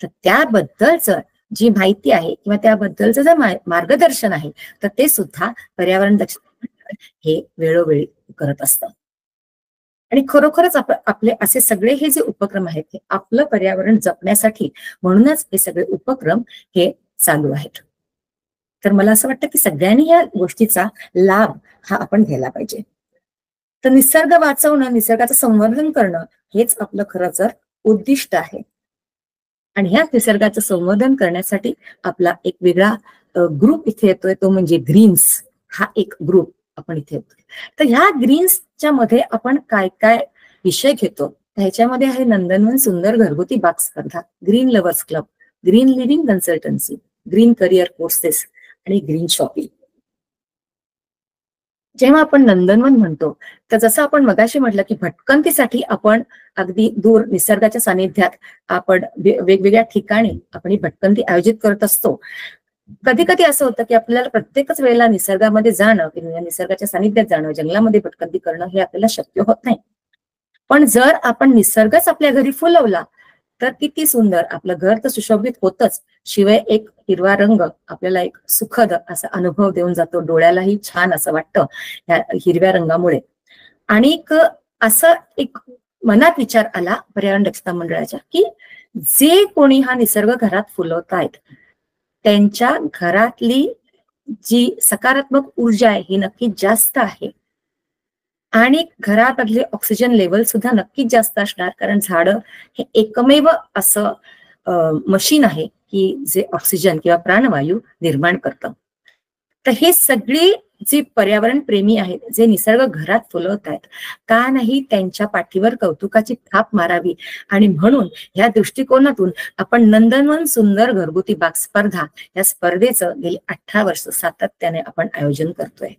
तर त्याबद्दलचं जी माहिती आहे किंवा त्याबद्दलचं जे मार्गदर्शन आहे तर ते सुद्धा पर्यावरण दक्षता मंडळ हे वेळोवेळी करत असतं. आणि खरोखरच आपले असे सगळे हे जे उपक्रम आहेत हे आपलं पर्यावरण जपण्यासाठी म्हणूनच हे सगळे उपक्रम हे चालू आहेत. तर मला असं वाटतं की सगळ्यांनी या गोष्टीचा लाभ हा आपण घ्यायला पाहिजे. तर निसर्ग वाचवणं, निसर्गाचं संवर्धन करणं हेच आपलं खरं तर उद्दिष्ट आहे. आणि ह्या निसर्गाचं संवर्धन करण्यासाठी आपला एक वेगळा ग्रुप इथे येतोय, तो म्हणजे ग्रीन्स हा एक ग्रुप आपण इथे येतोय. तर ह्या ग्रीन्सच्या मध्ये आपण काय काय विषय घेतो ह्याच्यामध्ये आहे नंदनवन सुंदर घरगुती बाग स्पर्धा, green lovers club, green living consultancy, green career courses आणि ग्रीन शॉपिंग. जेव्हा आपण नंदनवन म्हणतो, तर जसं आपण मगाशी म्हटलं की भटकंतीसाठी आपण अगदी दूर निसर्गाच्या सानिध्यात आपण वेगवेगळ्या ठिकाणी आपण ही भटकंती आयोजित करत असतो. कधी कधी असं होतं की आपल्याला प्रत्येकच वेळेला निसर्गामध्ये जाणं किंवा निसर्गाच्या सानिध्यात जाणं, जंगलामध्ये भटकंती करणं हे आपल्याला शक्य होत नाही. पण जर आपण निसर्गच आपल्या घरी फुलवला तर किती सुंदर. आपलं घर तर सुशोभित होतच, शिवाय एक हिरवा रंग आपल्याला एक सुखद असा अनुभव देऊन जातो, डोळ्यालाही छान असं वाटतं या हिरव्या रंगामुळे. आणि असं एक मनात विचार आला पर्यावरण दक्षता मंडळाच्या की जे कोणी हा निसर्ग घरात फुलवतायत त्यांच्या घरातली जी सकारात्मक ऊर्जा आहे ही नक्कीच जास्त आहे आणि घरातले ऑक्सिजन लेवल सुद्धा नक्कीच जास्त असणार, कारण झाडं हे एकमेव असं मशीन आहे की जे ऑक्सिजन किंवा प्राणवायू निर्माण करतं. तर हे सगळी जी पर्यावरण प्रेमी आहेत, जे निसर्ग घरात फुलवत आहेत, का नाही त्यांच्या पाठीवर कौतुकाची थाप मारावी. आणि म्हणून या दृष्टिकोनातून आपण नंदनवन सुंदर घरगुती बाग स्पर्धा या स्पर्धेचं गेली 18 वर्ष सातत्याने आपण आयोजन करतोय.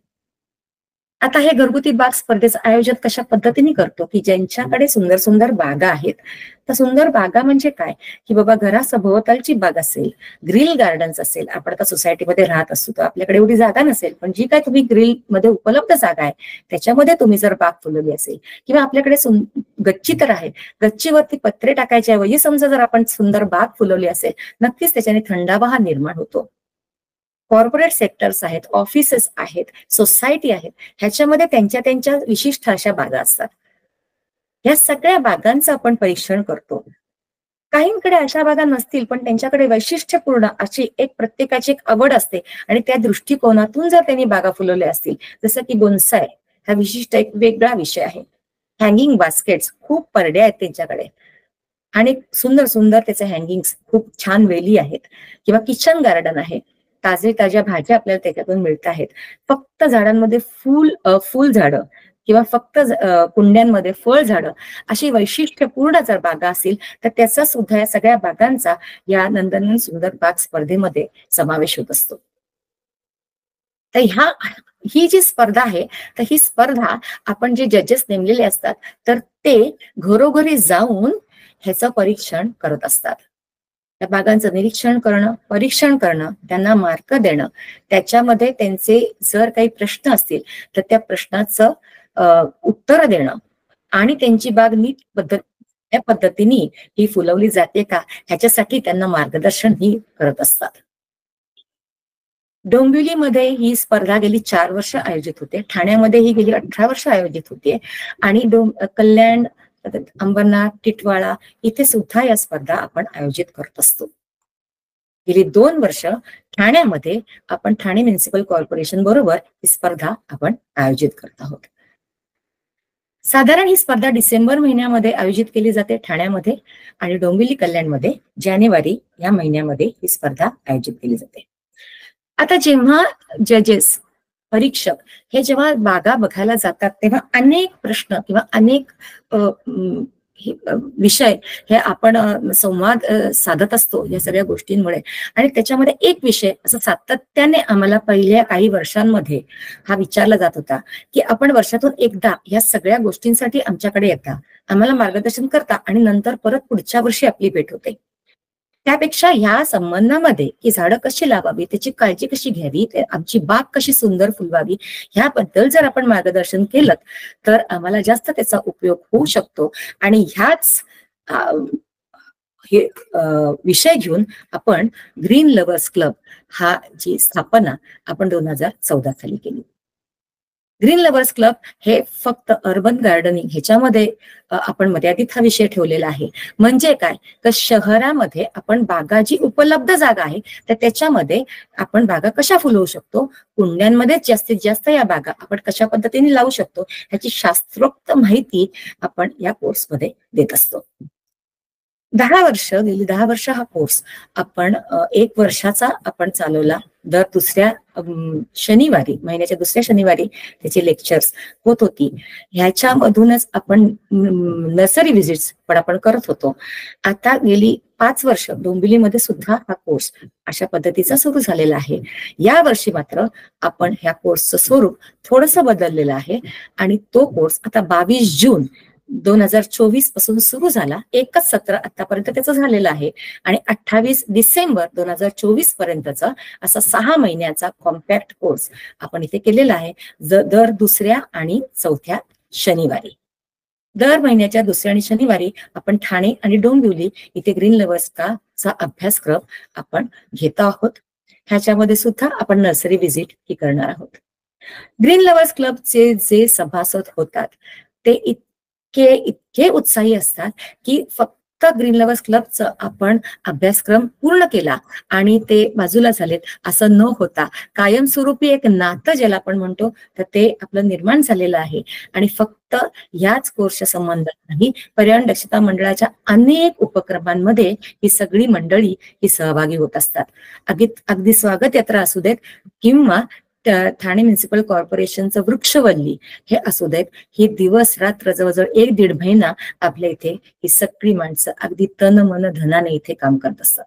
आता हे घरगुती बाग स्पर्धेचं आयोजन कशा पद्धतीने करतो की ज्यांच्याकडे सुंदर सुंदर बागा आहेत, तर सुंदर बागा म्हणजे काय की बाबा घरासभोवतालची बाग असेल, ग्रिल गार्डन्स असेल. आपण आता सोसायटीमध्ये राहत असतो तर आपल्याकडे एवढी जागा नसेल, पण जी काय तुम्ही ग्रिल मध्ये उपलब्ध जागा आहे त्याच्यामध्ये तुम्ही जर बाग फुलवली असेल, किंवा आपल्याकडे गच्ची तर आहे, गच्चीवरती पत्रे टाकायच्या ऐवजी समजा जर आपण सुंदर बाग फुलवली असेल, नक्कीच त्याच्याने थंडावा हा निर्माण होतो. कॉर्पोरेट सेक्टर्स आहेत, ऑफिसेस आहेत, सोसायटी आहेत, ह्याच्यामध्ये त्यांच्या विशिष्ट अशा बागा असतात. या सगळ्या बागांचं आपण परीक्षण करतो. काहींकडे अशा बागा नसतील, पण त्यांच्याकडे वैशिष्ट्यपूर्ण अशी एक प्रत्येकाची एक आवड असते आणि त्या दृष्टिकोनातून जर त्यांनी बागा फुलवल्या असतील, जसं की बोन्साय हा विशिष्ट एक वेगळा विषय आहे. हँगिंग बास्केट्स, खूप परड्या आहेत त्यांच्याकडे आणि सुंदर सुंदर त्याचे हँगिंग्स, खूप छान वेली आहेत. किंवा किचन गार्डन आहे, ताज्या भाज्या आपल्याला त्याच्यातून मिळत आहेत. फक्त झाडांमध्ये फुल झाडं किंवा फक्त कुंड्यांमध्ये फळ झाडं अशी वैशिष्ट्यपूर्ण जर बागा असतील तर त्याचा सुद्धा या सगळ्या बागांचा या नंदनवन सुंदर बाग स्पर्धेमध्ये समावेश होत असतो. तर ही जी स्पर्धा आहे, तर ही स्पर्धा आपण जे जजेस नेमलेले असतात तर ते घरोघरी जाऊन ह्याचं परीक्षण करत असतात. त्या बागांचं निरीक्षण करणं, परीक्षण करणं, त्यांना मार्क देणं, त्याच्यामध्ये त्यांचे जर काही प्रश्न असतील तर त्या प्रश्नाचं उत्तर देणं आणि त्यांची बाग नीट त्या पद्धतीने ही फुलवली जाते का ह्याच्यासाठी त्यांना मार्गदर्शन ही करत असतात. डोंबिवलीमध्ये ही स्पर्धा गेली 4 वर्ष आयोजित होते, ठाण्यामध्ये ही गेली 18 वर्ष आयोजित होते आणि कल्याण, अंबरनाथ, टिटवाळा इथे सुद्धा या स्पर्धा आपण आयोजित करत असतो. गेली 2 वर्ष ठाण्यामध्ये आपण ठाणे म्युनिसिपल कॉर्पोरेशन बरोबर ही स्पर्धा आपण आयोजित करत आहोत. साधारण ही स्पर्धा डिसेंबर महिन्यामध्ये आयोजित केली जाते ठाण्यामध्ये आणि डोंबिवली कल्याणमध्ये जानेवारी या महिन्यामध्ये ही स्पर्धा आयोजित केली जाते. आता जेव्हा जजेस, परीक्षक हे जेव्हा बागा बघायला जातात तेव्हा अनेक प्रश्न किंवा अनेक विषय हे आपण संवाद साधत असतो या सगळ्या गोष्टींमुळे. आणि त्याच्यामध्ये एक विषय असं सातत्याने आम्हाला पहिल्या काही वर्षांमध्ये हा विचारला जात होता की आपण वर्षातून एकदा या सगळ्या गोष्टींसाठी आमच्याकडे येता, आम्हाला मार्गदर्शन करता आणि नंतर परत पुढच्या वर्षी आपली भेट होते. त्यापेक्षा ह्या संबंधामध्ये की झाडं कशी लावावी, त्याची काळजी कशी घ्यावी, आमची बाग कशी सुंदर फुलवावी ह्याबद्दल जर आपण मार्गदर्शन केलं तर आम्हाला जास्त त्याचा उपयोग होऊ शकतो. आणि ह्याच हे विषय घेऊन आपण ग्रीन लव्हर्स क्लब हा जी स्थापना आपण 2014 साली केली. ग्रीन लव्हर्स क्लब हे फक्त अर्बन गार्डनिंग ह्याच्यामध्ये आपण मर्यादित हा विषय ठेवलेला आहे. म्हणजे काय तर शहरामध्ये आपण बागा जी उपलब्ध जागा आहे तर त्याच्यामध्ये आपण बागा कशा फुलवू शकतो, कुंड्यांमध्ये जास्तीत जास्त या बागा आपण कशा पद्धतीने लावू शकतो ह्याची शास्त्रोक्त माहिती आपण या कोर्समध्ये देत असतो. गेली 10 वर्ष हा कोर्स आपण 1 वर्षाचा आपण चालवला. दर दुसऱ्या शनिवारी, महिन्याच्या दुसऱ्या शनिवारी त्याचे लेक्चर्स होत होती. ह्याच्यामधूनच आपण नर्सरी व्हिजिट्स पण आपण करत होतो. आता गेली 5 वर्ष डोंबिवलीमध्ये सुद्धा हा कोर्स अशा पद्धतीचा सुरू झालेला आहे. या वर्षी मात्र आपण ह्या कोर्सचं स्वरूप थोडंसं बदललेलं आहे आणि तो कोर्स आता 22 जून 2024 पासून सुरू झाला. एकच सत्र आतापर्यंत त्याचं झालेलं आहे आणि 28 डिसेंबर 2024 पर्यंतचा असा 6 महिन्याचा कॉम्पॅक्ट कोर्स आपण इथे केलेला आहे. दर दुसऱ्या आणि चौथ्या शनिवारी, दर महिन्याच्या दुसऱ्या आणि शनिवारी आपण ठाणे आणि डोंबिवली इथे ग्रीन लव्हर्स चा अभ्यासक्रम आपण घेत आहोत. ह्याच्यामध्ये सुद्धा आपण नर्सरी व्हिजिट ही करणार आहोत. ग्रीन लव्हर्स क्लबचे जे सभासद होतात ते इतके उत्साही असतात की फक्त ग्रीन लव्हर्स क्लबचं आपण अभ्यासक्रम पूर्ण केला आणि ते बाजूला झालेत असं न होता कायमस्वरूपी एक नातं ज्याला आपण म्हणतो तर ते आपलं निर्माण झालेलं आहे. आणि फक्त याच कोर्सच्या संबंधात नाही, पर्यावरण दक्षता मंडळाच्या अनेक उपक्रमांमध्ये ही सगळी मंडळी ही सहभागी होत असतात. अगदी स्वागत यात्रा असू देत किंवा ठाणे म्युनिसिपल कॉर्पोरेशनचं वृक्षवल्ली हे असू देत, ही दिवस रात्र जवळजवळ 1-1.5 महिना आपल्या इथे ही सगळी माणसं अगदी तन मन धनाने इथे काम करत असतात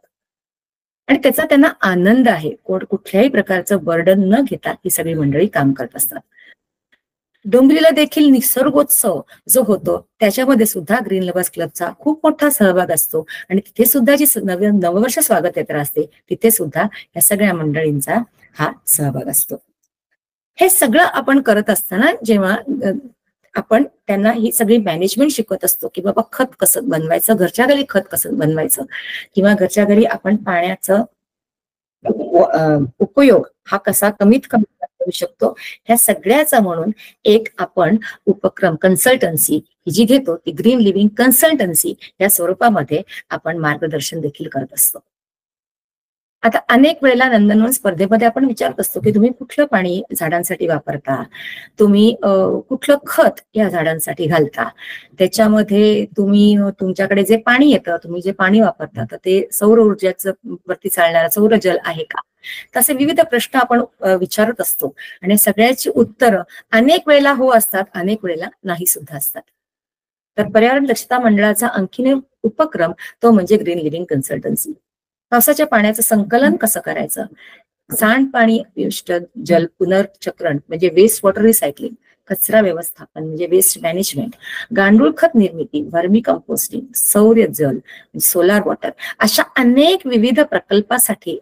आणि त्याचा त्यांना आनंद आहे. कुठल्याही प्रकारचं बर्डन न घेता ही सगळी मंडळी काम करत असतात. डोंबिवलीला देखील निसर्गोत्सव जो होतो त्याच्यामध्ये सुद्धा ग्रीन लव्हर्स क्लबचा खूप मोठा सहभाग असतो आणि तिथे सुद्धा जी नववर्ष स्वागत यात्रा असते तिथे सुद्धा या सगळ्या मंडळींचा हा सहभाग असतो. हे सगळं आपण करत असताना जेव्हा आपण त्यांना ही सगळी मॅनेजमेंट शिकवत असतो की बाबा खत कसं बनवायचं, घरच्या घरी खत कसं बनवायचं किंवा घरच्या घरी आपण पाण्याचं उपयोग हा कसा कमीत कमी करू शकतो, ह्या सगळ्याचा म्हणून एक आपण उपक्रम कन्सल्टन्सी ही जी घेतो ती ग्रीन लिव्हिंग कन्सल्टन्सी या स्वरूपामध्ये आपण मार्गदर्शन देखील करत असतो. आता अनेक वेळेला नंदनवन स्पर्धेमध्ये आपण विचारत असतो की तुम्ही कुठलं पाणी झाडांसाठी वापरता, तुम्ही कुठलं खत या झाडांसाठी घालता, त्याच्यामध्ये तुम्ही तुमच्याकडे जे पाणी येतं, तुम्ही जे पाणी वापरता तर ते सौर ऊर्जेचं वरती चालणारं सौरजल आहे का, तसे विविध प्रश्न आपण विचारत असतो आणि सगळ्याची उत्तरं अनेक वेळेला हो असतात, अनेक वेळेला नाही सुद्धा असतात. तर पर्यावरण दक्षता मंडळाचा आणखीन उपक्रम तो म्हणजे ग्रीन लिव्हिंग कन्सल्टन्सी. पावसाच्या पाण्याचं संकलन कसं करायचं, सांडपाणी जल पुनर्चक्रण म्हणजे वेस्ट वॉटर रिसायकलिंग, कचरा व्यवस्थापन म्हणजे वेस्ट मॅनेजमेंट, गांडूळ खत निर्मिती, वर्मी कंपोस्टिंग, सौर जल, सोलार वॉटर, अशा अनेक विविध प्रकल्पासाठी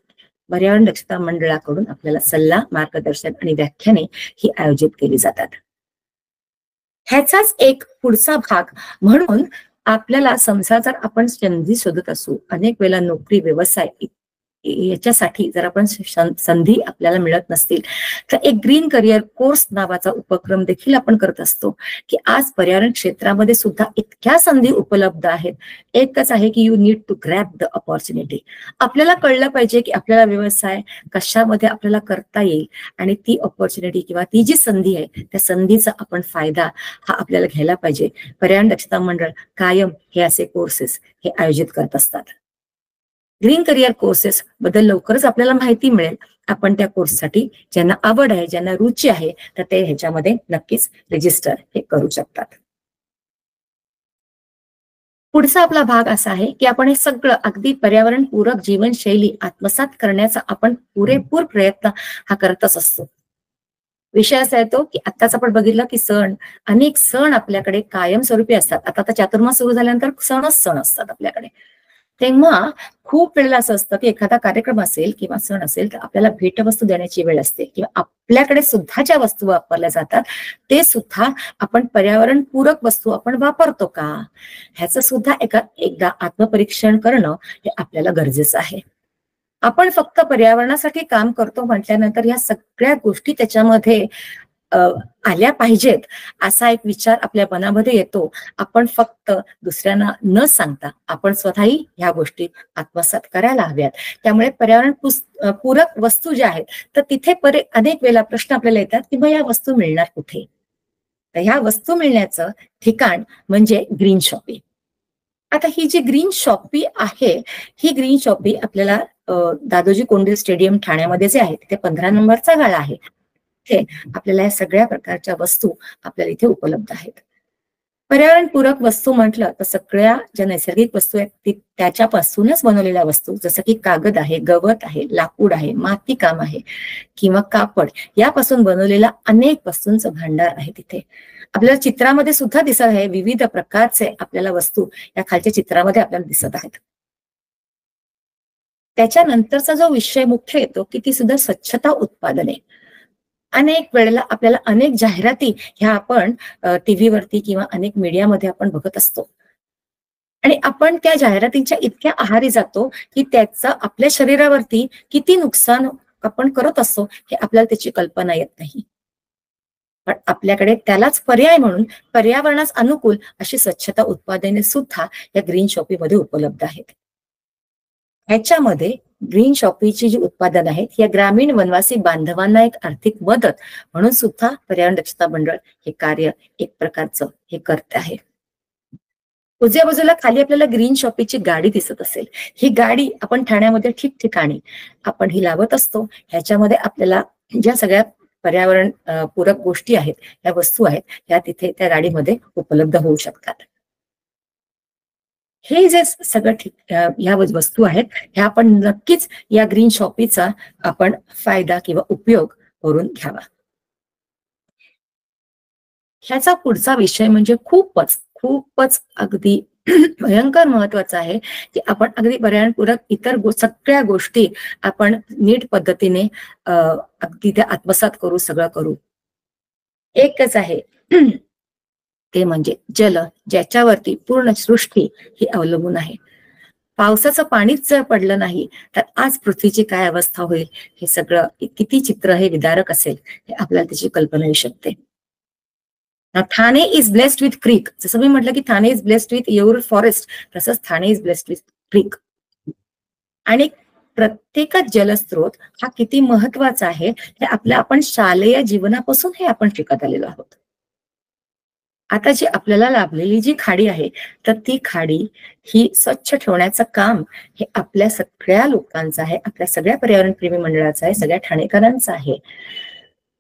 पर्यावरण दक्षता मंडळाकडून आपल्याला सल्ला, मार्गदर्शन आणि व्याख्याने ही आयोजित केली जातात. ह्याचाच एक पुढचा भाग म्हणून आपल्याला समजा जर आपण संधी शोधत असू, अनेक वेळेला नोकरी व्यवसाय याच्यासाठी जर आपण संधी आपल्याला मिळत नसतील तर एक ग्रीन करिअर कोर्स नावाचा उपक्रम देखील आपण करत असतो की आज पर्यावरण क्षेत्रामध्ये सुद्धा इतक्या संधी उपलब्ध आहेत. एकच आहे की you need to grab the opportunity. आपल्याला कळलं पाहिजे की आपल्याला व्यवसाय कशामध्ये आपल्याला करता येईल आणि ती अपॉर्च्युनिटी किंवा ती जी संधी आहे त्या संधीचा आपण फायदा हा आपल्याला घ्यायला पाहिजे. पर्यावरण दक्षता मंडळ कायम हे असे कोर्सेस हे आयोजित करत असतात. ग्रीन करिअर कोर्सेस बद्दल लवकरच आपल्याला माहिती मिळेल. आपण त्या कोर्ससाठी ज्यांना आवड आहे, ज्यांना रुची आहे तर ते ह्याच्यामध्ये नक्कीच रजिस्टर हे करू शकतात. पुढचा आपला भाग असा आहे की आपण हे सगळं अगदी पर्यावरणपूरक जीवनशैली आत्मसात करण्याचा आपण पुरेपूर प्रयत्न हा करतच असतो. विषय असा येतो की आत्ताच आपण बघितलं की अनेक सण आपल्याकडे कायमस्वरूपी असतात. आता चातुर्मास सुरू झाल्यानंतर सण असतात आपल्याकडे. तेव्हा खूप वेळेला असं असतं की एखादा कार्यक्रम असेल किंवा सण असेल तर आपल्याला भेटवस्तू देण्याची वेळ असते किंवा आपल्याकडे सुद्धा ज्या वस्तू वापरल्या जातात ते सुद्धा आपण पर्यावरणपूरक वस्तू आपण वापरतो का, ह्याचं सुद्धा एकदा आत्मपरीक्षण करणं हे आपल्याला गरजेचं आहे. आपण फक्त पर्यावरणासाठी काम करतो म्हटल्यानंतर ह्या सगळ्या गोष्टी त्याच्यामध्ये आल्या पाहिजेत असा एक विचार आपल्या मनामध्ये येतो. आपण फक्त दुसऱ्यांना न सांगता आपण स्वतःही ह्या गोष्टी आत्मसात करायला हव्यात. त्यामुळे पर्यावरण पूरक वस्तू ज्या आहेत तर तिथे अनेक वेळेला प्रश्न आपल्याला येतात की मग या वस्तू मिळणार कुठे. तर ह्या वस्तू मिळण्याचं ठिकाण म्हणजे ग्रीन शॉपिंग. आता ही जी ग्रीन शॉपी आहे, ही ग्रीन शॉपी आपल्याला दादोजी कोंडदेव स्टेडियम ठाण्यामध्ये जे आहे तिथे 15 नंबरचा गाळा आहे. तिथे आपल्याला या सगळ्या प्रकारच्या वस्तू आपल्याला इथे उपलब्ध आहेत. पर्यावरणपूरक वस्तू म्हटलं तर सगळ्या ज्या नैसर्गिक वस्तू आहेत त्याच्यापासूनच बनवलेल्या वस्तू, जसं की कागद आहे, गवत आहे, लाकूड आहे, माती काम आहे किंवा कापड, यापासून बनवलेला अनेक वस्तूंचं भांडार आहे तिथे. आपल्याला चित्रामध्ये सुद्धा दिसत आहे, विविध प्रकारचे आपल्याला वस्तू या खालच्या चित्रामध्ये आपल्याला दिसत आहेत. त्याच्यानंतरचा जो विषय मुख्य येतो की ती सुद्धा स्वच्छता उत्पादने. अनेक वेळेला आपल्याला अनेक जाहिराती ह्या आपण टीव्हीवरती किंवा अनेक मीडियामध्ये आपण बघत असतो आणि आपण त्या जाहिरातींच्या इतक्या आहारी जातो की त्याचं आपल्या शरीरावरती किती नुकसान आपण करत असतो हे आपल्याला त्याची कल्पना येत नाही. पण आपल्याकडे त्यालाच पर्याय म्हणून पर्यावरणास अनुकूल अशी स्वच्छता उत्पादने सुद्धा या ग्रीन शॉपीमध्ये उपलब्ध आहेत. ह्याच्यामध्ये ग्रीन शॉपीची जी उत्पादन आहेत या ग्रामीण वनवासी बांधवांना एक आर्थिक मदत म्हणून सुद्धा पर्यावरण दक्षता मंडळ हे कार्य एक प्रकारचं हे करते आहे. उजव्या बाजूला खाली आपल्याला ग्रीन शॉपीची गाडी दिसत असेल. ही गाडी आपण ठाण्यामध्ये ठिकठिकाणी आपण ही लावत असतो. ह्याच्यामध्ये आपल्याला ज्या सगळ्या पर्यावरण पूरक गोष्टी आहेत, या वस्तू आहेत, या तिथे त्या गाडीमध्ये उपलब्ध होऊ शकतात. हे जे सगळं ह्या वस्तू आहेत ह्या आपण नक्कीच या ग्रीन शॉपीचा आपण फायदा किंवा उपयोग करून घ्यावा. ह्याचा पुढचा विषय म्हणजे खूपच अगदी भयंकर महत्वाचा आहे की आपण अगदी पर्यावरणपूरक इतर सगळ्या गोष्टी आपण नीट पद्धतीने अगदी त्या आत्मसात करू, सगळं करू. एकच आहे ते म्हणजे जल, ज्याच्यावरती पूर्ण सृष्टी ही अवलंबून आहे. पावसाचं पाणीच जर पडलं नाही तर आज पृथ्वीची काय अवस्था होईल, हे सगळं किती चित्र हे विदारक असेल हे आपल्याला त्याची कल्पना येऊ शकते. Thane is blessed with creek, जसं मी म्हटलं की Thane is blessed with Yeoor forest, तसंच Thane is blessed with creek. आणि प्रत्येकच जलस्रोत हा किती महत्वाचा आहे हे आपण शालेय जीवनापासून हे आपण शिकत आलेलो आहोत. आता जी आपल्याला लाभलेली जी खाडी आहे तर ती खाडी ही स्वच्छ ठेवण्याचं काम हे आपल्या सगळ्या लोकांचं आहे, आपल्या सगळ्या पर्यावरणप्रेमी मंडळाचं आहे, सगळ्या ठाणेकरांचं आहे.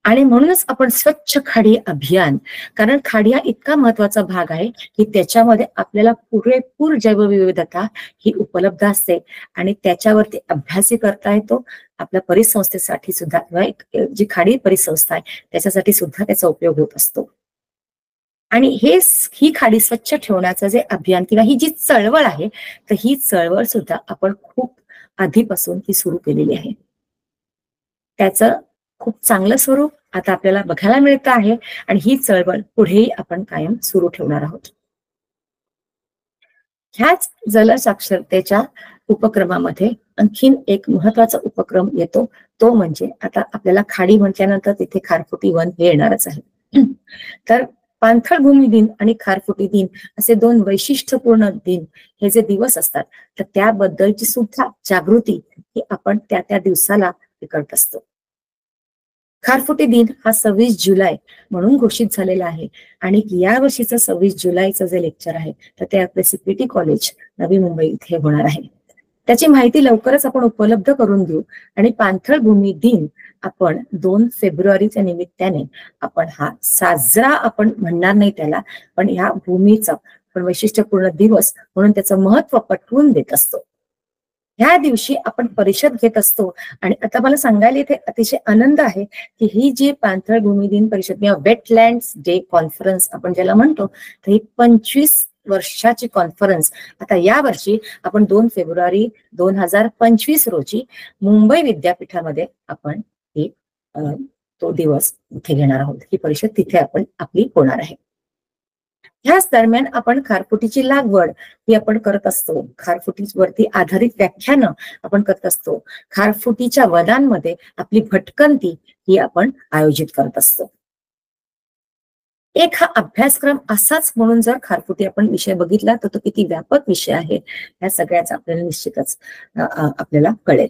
आणि म्हणूनच आपण स्वच्छ खाडी अभियान, कारण खाडी हा इतका महत्वाचा भाग आहे की त्याच्यामध्ये आपल्याला पुरेपूर जैवविविधता ही उपलब्ध असते आणि त्याच्यावरती अभ्यासही करता येतो. आपल्या परिसंस्थेसाठी सुद्धा किंवा जी खाडी परिसंस्था आहे त्याच्यासाठी सुद्धा त्याचा उपयोग होत असतो. आणि ही खाडी स्वच्छ ठेवण्याचं जे अभियान किंवा ही जी चळवळ आहे तर ही चळवळ सुद्धा आपण खूप आधीपासून ही सुरू केलेली आहे. त्याचं खूप चांगलं स्वरूप आता आपल्याला बघायला मिळतं आहे आणि ही चळवळ पुढेही आपण कायम सुरू ठेवणार आहोत. ह्याच जलसाक्षरतेच्या उपक्रमामध्ये आणखीन एक महत्वाचा उपक्रम येतो, तो म्हणजे आता आपल्याला खाडी म्हटल्यानंतर तिथे खारफुटी वन हे येणारच आहे. तर पाणथळ भूमी दिन आणि खारफुटी दिन असे दोन वैशिष्ट्यपूर्ण दिन हे जे दिवस असतात तर त्याबद्दलची सुद्धा जागृती ही आपण त्या दिवसाला करत असतो. खारफुटी दिन हा 26 जुलै म्हणून घोषित झालेला आहे आणि या वर्षीचं 26 जुलैचं जे लेक्चर आहे तर ते आपले सीपीटी कॉलेज नवी मुंबई इथे होणार आहे. त्याची माहिती लवकरच आपण उपलब्ध करून देऊ आणि पाणथळ भूमी दिन आपण 2 फेब्रुवारीच्या निमित्ताने आपण हा साजरा आपण म्हणणार नाही त्याला, पण ह्या भूमीचा पण वैशिष्ट्यपूर्ण दिवस म्हणून त्याचं महत्व पटवून देत असतो. ह्या दिवशी आपण परिषद घेत असतो आणि आता मला सांगायला इथे अतिशय आनंद आहे की ही जी पाणथळ भूमी दिन परिषद किंवा वेटलँड्स डे कॉन्फरन्स आपण ज्याला म्हणतो तर ही 25 वर्षाची कॉन्फरन्स आता या वर्षी आपण 2 फेब्रुवारी 2025 रोजी मुंबई विद्यापीठामध्ये आपण ही तो दिवस इथे घेणार आहोत. ही परिषद तिथे आपली होणार आहे. ह्याच दरम्यान आपण खारफुटीची लागवड ही आपण करत असतो. खारफुटीवरती आधारित व्याख्यानं आपण करत असतो. खारफुटीच्या वनांमध्ये आपली भटकंती ही आपण आयोजित करत असतो. एक हा अभ्यासक्रम असाच म्हणून जर खारफुटी आपण विषय बघितला तर तो किती व्यापक विषय आहे या सगळ्याचा आपल्याला निश्चितच आपल्याला कळेल.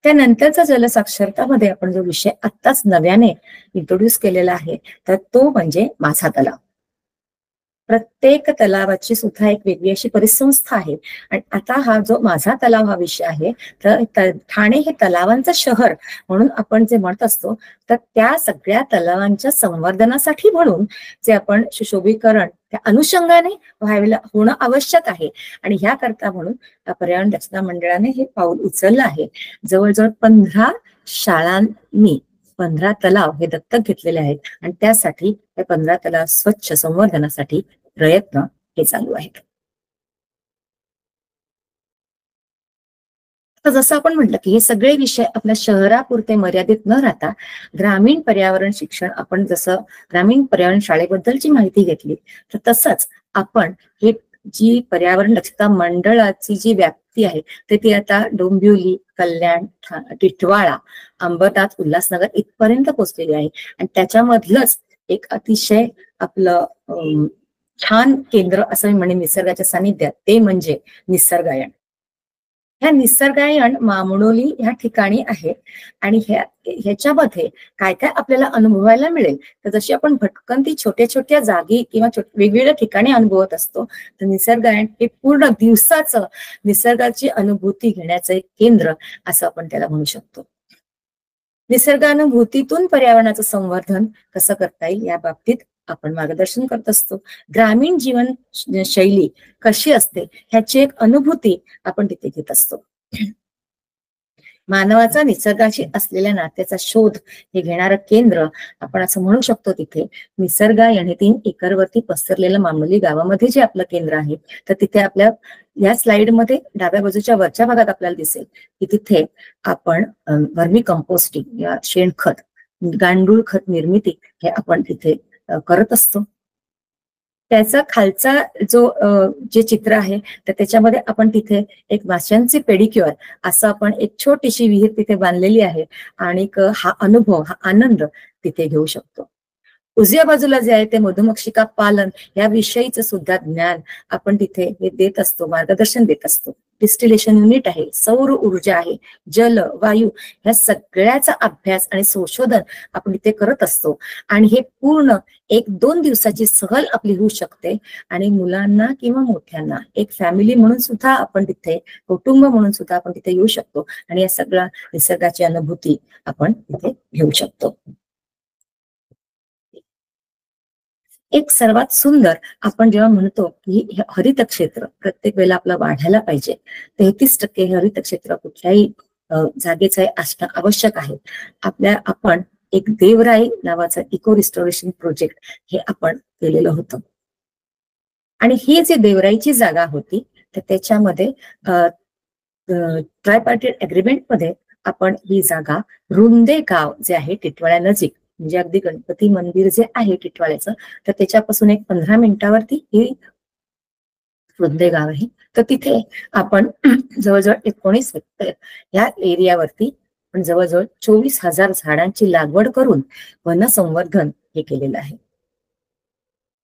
त्यानंतरचा जलसाक्षरतामध्ये आपण जो विषय आत्ताच नव्याने इंट्रोड्यूस केलेला आहे तर तो म्हणजे माझा तलाव. प्रत्येक तलावाची सुद्धा एक वेगळी अशी परिसंस्था आहे. आणि आता हा जो माझा तलाव हा विषय आहे, तर ठाणे हे तलावांचं शहर म्हणून आपण जे म्हणत असतो, तर त्या सगळ्या तलावांच्या संवर्धनासाठी म्हणून जे आपण सुशोभीकरण त्या अनुषंगाने होणं आवश्यक आहे. आणि ह्या करता म्हणून पर्यावरण दक्षता मंडळाने हे पाऊल उचललं आहे. जवळजवळ 15 शाळांनी 15 तलाव हे दत्तक घेतलेले आहेत आणि त्यासाठी हे 15 तलाव स्वच्छ संवर्धनासाठी प्रयत्न हे चालू आहेत. तर जसं आपण म्हटलं की हे सगळे विषय आपल्या शहरापुरते मर्यादित न राहता ग्रामीण पर्यावरण शिक्षण, आपण जसं ग्रामीण पर्यावरण शाळेबद्दलची माहिती घेतली, तर तसंच आपण हे जी पर्यावरण दक्षता मंडळाची जी व्याप्ती आहे तर ती आता डोंबिवली, कल्याण, टिटवाळा, अंबरनाथ, उल्हासनगर इथपर्यंत पोहोचलेली आहे. आणि त्याच्यामधलंच एक अतिशय आपलं छान केंद्र असं मी म्हणेन निसर्गाच्या सानिध्यात, ते म्हणजे निसर्गायण. ह्या निसर्गायण मामणोली ह्या ठिकाणी आहे. आणि ह्याच्यामध्ये काय काय आपल्याला अनुभवायला मिळेल, तर जशी आपण भटकंती छोट्या छोट्या जागी किंवा वेगवेगळ्या ठिकाणी अनुभवत असतो, तर निसर्गायण हे पूर्ण दिवसाचं निसर्गाची अनुभूती घेण्याचं एक केंद्र असं आपण त्याला म्हणू शकतो. निसर्गानुभूतीतून पर्यावरणाचं संवर्धन कसं करता येईल या बाबतीत आपण मार्गदर्शन करत असतो. ग्रामीण जीवन शैली कशी असते ह्याची एक अनुभूती आपण तिथे घेत असतो. मानवाचा निसर्गाशी असलेल्या नात्याचा शोध हे घेणारं केंद्र आपण असं म्हणू शकतो. तिथे निसर्गायण हे 3 एकरवरती पसरलेलं मामली गावामध्ये जे आपलं केंद्र आहे, तर तिथे आपल्या या स्लाइडमध्ये डाव्या बाजूच्या वरच्या भागात आपल्याला दिसेल की तिथे आपण वर्मी कंपोस्टिंग या शेणखत, गांडूळ खत निर्मिती हे आपण तिथे करत असतो. त्याचा खालचा जो जे चित्र आहे, तर त्याच्यामध्ये आपण तिथे एक माशांची पेडिक्युअर असं आपण एक छोटीशी विहीर तिथे बांधलेली आहे आणि हा अनुभव, हा आनंद तिथे घेऊ शकतो. उजव्या बाजूला जे आहे ते मधुमक्षिका पालन या विषयीचं सुद्धा ज्ञान आपण तिथे हे देत असतो, मार्गदर्शन देत असतो. डिस्टिलेशन युनिट आहे, सौर ऊर्जा आहे, जल, वायू ह्या सगळ्याचा अभ्यास आणि संशोधन आपण इथे करत असतो. आणि हे पूर्ण 1-2 दिवसाची सहल आपली होऊ शकते. आणि मुलांना किंवा मोठ्यांना एक फॅमिली म्हणून सुद्धा आपण तिथे, कुटुंब म्हणून सुद्धा आपण तिथे येऊ शकतो आणि या सगळ्या निसर्गाची अनुभूती आपण तिथे घेऊ शकतो. एक सर्वात सुंदर आपण जेव्हा म्हणतो की हे हरित क्षेत्र प्रत्येक वेळेला आपलं वाढायला पाहिजे, 33% हे हरित क्षेत्र कुठल्याही जागेचं असणं आवश्यक आहे. आपण एक देवराई नावाचं इको रिस्टोरेशन प्रोजेक्ट हे आपण केलेलं होतं. आणि ही जी देवराईची जागा होती, तर त्याच्यामध्ये ट्रायपार्टीट अग्रीमेंट मध्ये आपण ही जागा रुंदे गाव जे आहे टिटवाळ्या नजीक, म्हणजे अगदी गणपती मंदिर जे आहे टिटवाळ्याचं, तर त्याच्यापासून एक 15 मिनिटावरती ही रुंदे गाव आहे. तर तिथे आपण जवळजवळ 19 हेक्टर या एरियावरती पण जवळजवळ 24,000 झाडांची लागवड करून वनसंवर्धन हे केलेलं आहे.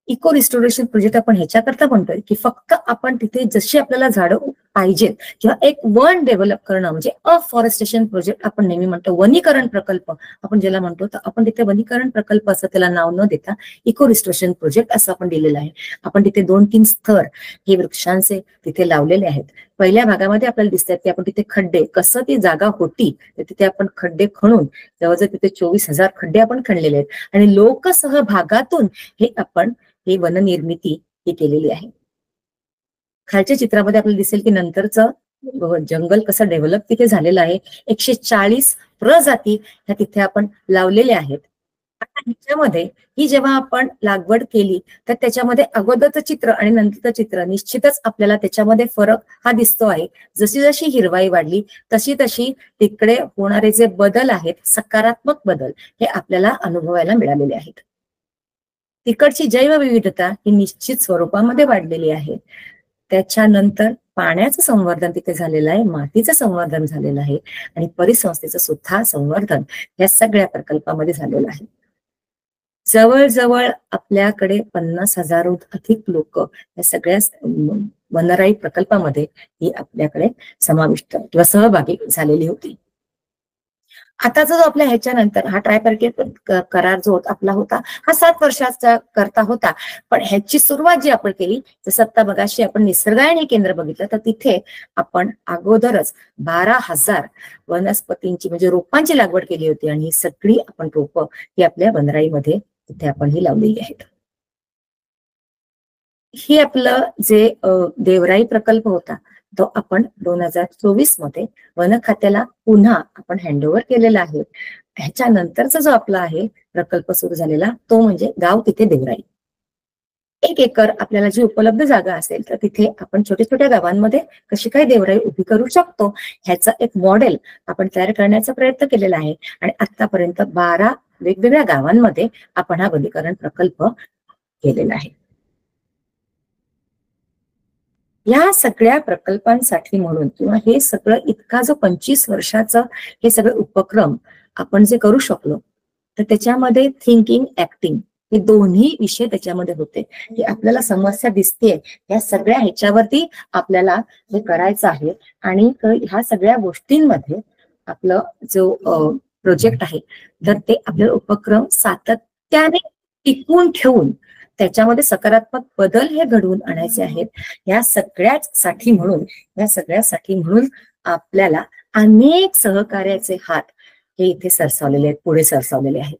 इको रिस्टोरेशन प्रोजेक्ट आपण ह्याच्याकरता म्हणतोय की फक्त आपण तिथे जशी आपल्याला झाडं पाहिजेत किंवा एक वन डेव्हलप करणं, म्हणजे अफॉरेस्टेशन प्रोजेक्ट आपण नेहमी म्हणतो, वनीकरण प्रकल्प आपण ज्याला म्हणतो, तर आपण तिथे वनीकरण प्रकल्प असं त्याला नाव न देता इको रिस्टोरेशन प्रोजेक्ट असं आपण दिलेलं आहे. आपण तिथे 2-3 स्तर हे वृक्षांचे तिथे लावलेले आहेत. पहिल्या भागामध्ये आपल्याला दिसतात की आपण तिथे खड्डे, कसं ती जागा होती तर तिथे आपण खड्डे खणून जवळजवळ तिथे 24,000 खड्डे आपण खणलेले आहेत आणि लोकसहभागातून हे आपण हे वननिर्मिती ही केलेली आहे. खालच्या चित्रामध्ये आपल्याला दिसेल की नंतरचं जंगल कसं डेव्हलप तिथे झालेलं आहे. 140 प्रजाती ह्या तिथे आपण लावलेल्या आहेत. आता ह्याच्यामध्ये ही जेव्हा आपण लागवड केली तर त्याच्यामध्ये अगोदरचं चित्र आणि नंतरचं चित्र निश्चितच आपल्याला त्याच्यामध्ये फरक हा दिसतो आहे. जशी जशी हिरवाई वाढली तशी तशी तिकडे होणारे जे बदल आहेत, सकारात्मक बदल, हे आपल्याला अनुभवायला मिळालेले आहेत. तिकडची जैवविविधता ही निश्चित स्वरूपामध्ये वाढलेली आहे. त्याच्यानंतर पाण्याचं संवर्धन तिथे झालेलं आहे, मातीचं संवर्धन झालेलं आहे आणि परिसंस्थेचं सुद्धा संवर्धन या सगळ्या प्रकल्पामध्ये झालेलं आहे. जवळजवळ आपल्याकडे 50,000 अधिक लोक या सगळ्या वनराई प्रकल्पामध्ये ही आपल्याकडे समाविष्ट किंवा सहभागी झालेली होती. आताचा जो आपल्या ह्याच्यानंतर हा ट्रायपार्टिट करार जो आपला होता हा 7 वर्षाचा करता होता, पण ह्याची सुरुवात जी आपण केली, जसं आता मगाशी आपण निसर्गायणी केंद्र बघितलं तर तिथे आपण अगोदरच 12,000 वनस्पतींची म्हणजे रोपांची लागवड केली होती आणि ही सगळी आपण रोपं ही आपल्या वनराईमध्ये तिथे आपण ही लावलेली आहेत. ही आपलं जे देवराई प्रकल्प होता तो आपण 2024 मध्ये वन खात्याला पुन्हा आपण हँडओव्हर केलेला आहे. ह्याच्यानंतरचा जो आपला आहे प्रकल्प सुरू झालेला तो म्हणजे गाव तिथे देवराई. 1 एकर आपल्याला जी उपलब्ध जागा असेल तर तिथे आपण छोट्या छोट्या गावांमध्ये कशी काय देवराई उभी करू शकतो ह्याचं एक मॉडेल आपण तयार करण्याचा प्रयत्न केलेला आहे आणि आतापर्यंत 12 वेगवेगळ्या गावांमध्ये आपण हा वनीकरण प्रकल्प केलेला आहे. या सगळ्या प्रकल्पांसाठी म्हणून किंवा हे सगळं इतका जो 25 वर्षाचं हे सगळे उपक्रम आपण जे करू शकलो तर त्याच्यामध्ये थिंकिंग ऍक्टिंग हे दोन्ही विषय त्याच्यामध्ये होते की आपल्याला समस्या दिसते या सगळ्या ह्याच्यावरती आपल्याला हे करायचं आहे आणि ह्या सगळ्या गोष्टींमध्ये आपलं जो प्रोजेक्ट आहे तर ते आपले उपक्रम सातत्याने टिकून ठेवून त्याच्यामध्ये सकारात्मक बदल हे घडवून आणायचे आहेत. या सगळ्यासाठी म्हणून आपल्याला अनेक सहकार्याचे हात हे इथे सरसावलेले आहेत, पुढे सरसावलेले आहेत.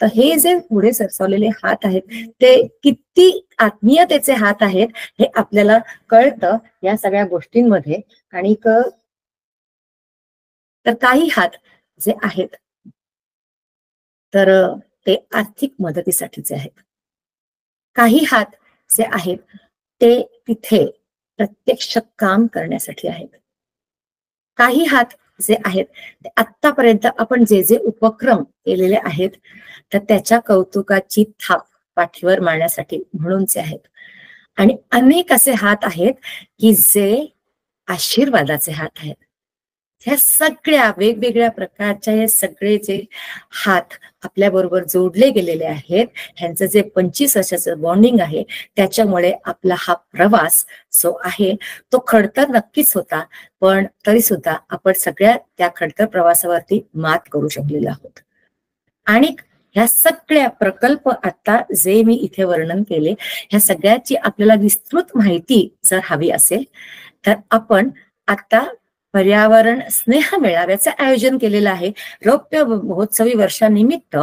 तर हे जे पुढे सरसावलेले हात आहेत ते किती आत्मीयतेचे हात आहेत हे आपल्याला कळतं या सगळ्या गोष्टींमध्ये. आणि तर काही हात जे आहेत तर ते आर्थिक मदतीसाठीचे आहेत, काही हात जे आहेत ते तिथे प्रत्यक्ष काम करण्यासाठी आहेत, काही हात जे आहेत ते आतापर्यंत आपण जे जे उपक्रम केलेले आहेत तर त्याच्या कौतुकाची थाप पाठीवर मारण्यासाठी म्हणूनचे आहेत. आणि अनेक असे हात आहेत की जे आशीर्वादाचे हात आहेत. ह्या सगळ्या वेगवेगळ्या प्रकारच्या हे सगळे जे हात आपल्या बरोबर जोडले गेलेले आहेत ह्यांचं जे 25 वर्षाचं बॉन्डिंग आहे त्याच्यामुळे आपला हा प्रवास जो आहे तो खडतर नक्कीच होता, पण तरी सुद्धा आपण सगळ्या त्या खडतर प्रवासावरती मात करू शकलेलो आहोत. आणि ह्या सगळ्या प्रकल्प आता जे मी इथे वर्णन केले ह्या सगळ्याची आपल्याला विस्तृत माहिती जर हवी असेल तर आपण आता पर्यावरण स्नेह मेळाव्याचं आयोजन केलेलं आहे. रौप्य महोत्सवी वर्षानिमित्त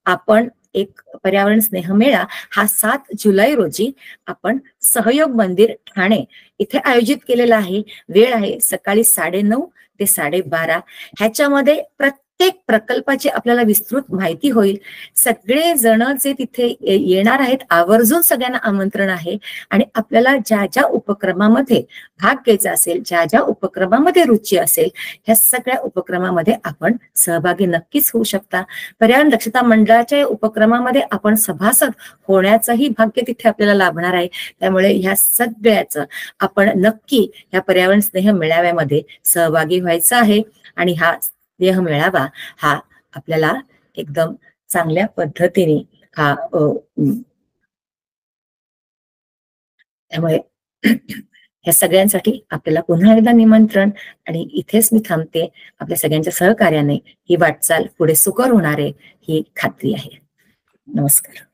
आपण एक पर्यावरण स्नेह मेळा हा 7 जुलै रोजी आपण सहयोग मंदिर ठाणे इथे आयोजित केलेला आहे. वेळ आहे सकाळी 9:30 ते 12:30. ह्याच्यामध्ये प्रत्येक प्रकल्पाची आपल्याला विस्तृत माहिती होईल. सगळे जण जे तिथे येणार आहेत आवर्जून सगळ्यांना आमंत्रण आहे आणि आपल्याला ज्या ज्या उपक्रमामध्ये भाग घ्यायचा असेल, ज्या ज्या उपक्रमामध्ये रुची असेल ह्या सगळ्या उपक्रमामध्ये आपण सहभागी नक्कीच होऊ शकता. पर्यावरण दक्षता मंडळाच्या उपक्रमामध्ये आपण सभासद होण्याचंही भाग्य तिथे आपल्याला लाभणार आहे. त्यामुळे ह्या सगळ्याचं आपण नक्की ह्या पर्यावरण स्नेह मेळाव्यामध्ये सहभागी व्हायचं आहे आणि हा स्नेह मेळावा हा आपल्याला एकदम चांगल्या पद्धतीने हा त्यामुळे ह्या सगळ्यांसाठी आपल्याला पुन्हा एकदा निमंत्रण. आणि इथेच मी थांबते. आपल्या सगळ्यांच्या सहकार्याने ही वाटचाल पुढे सुकर होणार आहे ही खात्री आहे. नमस्कार.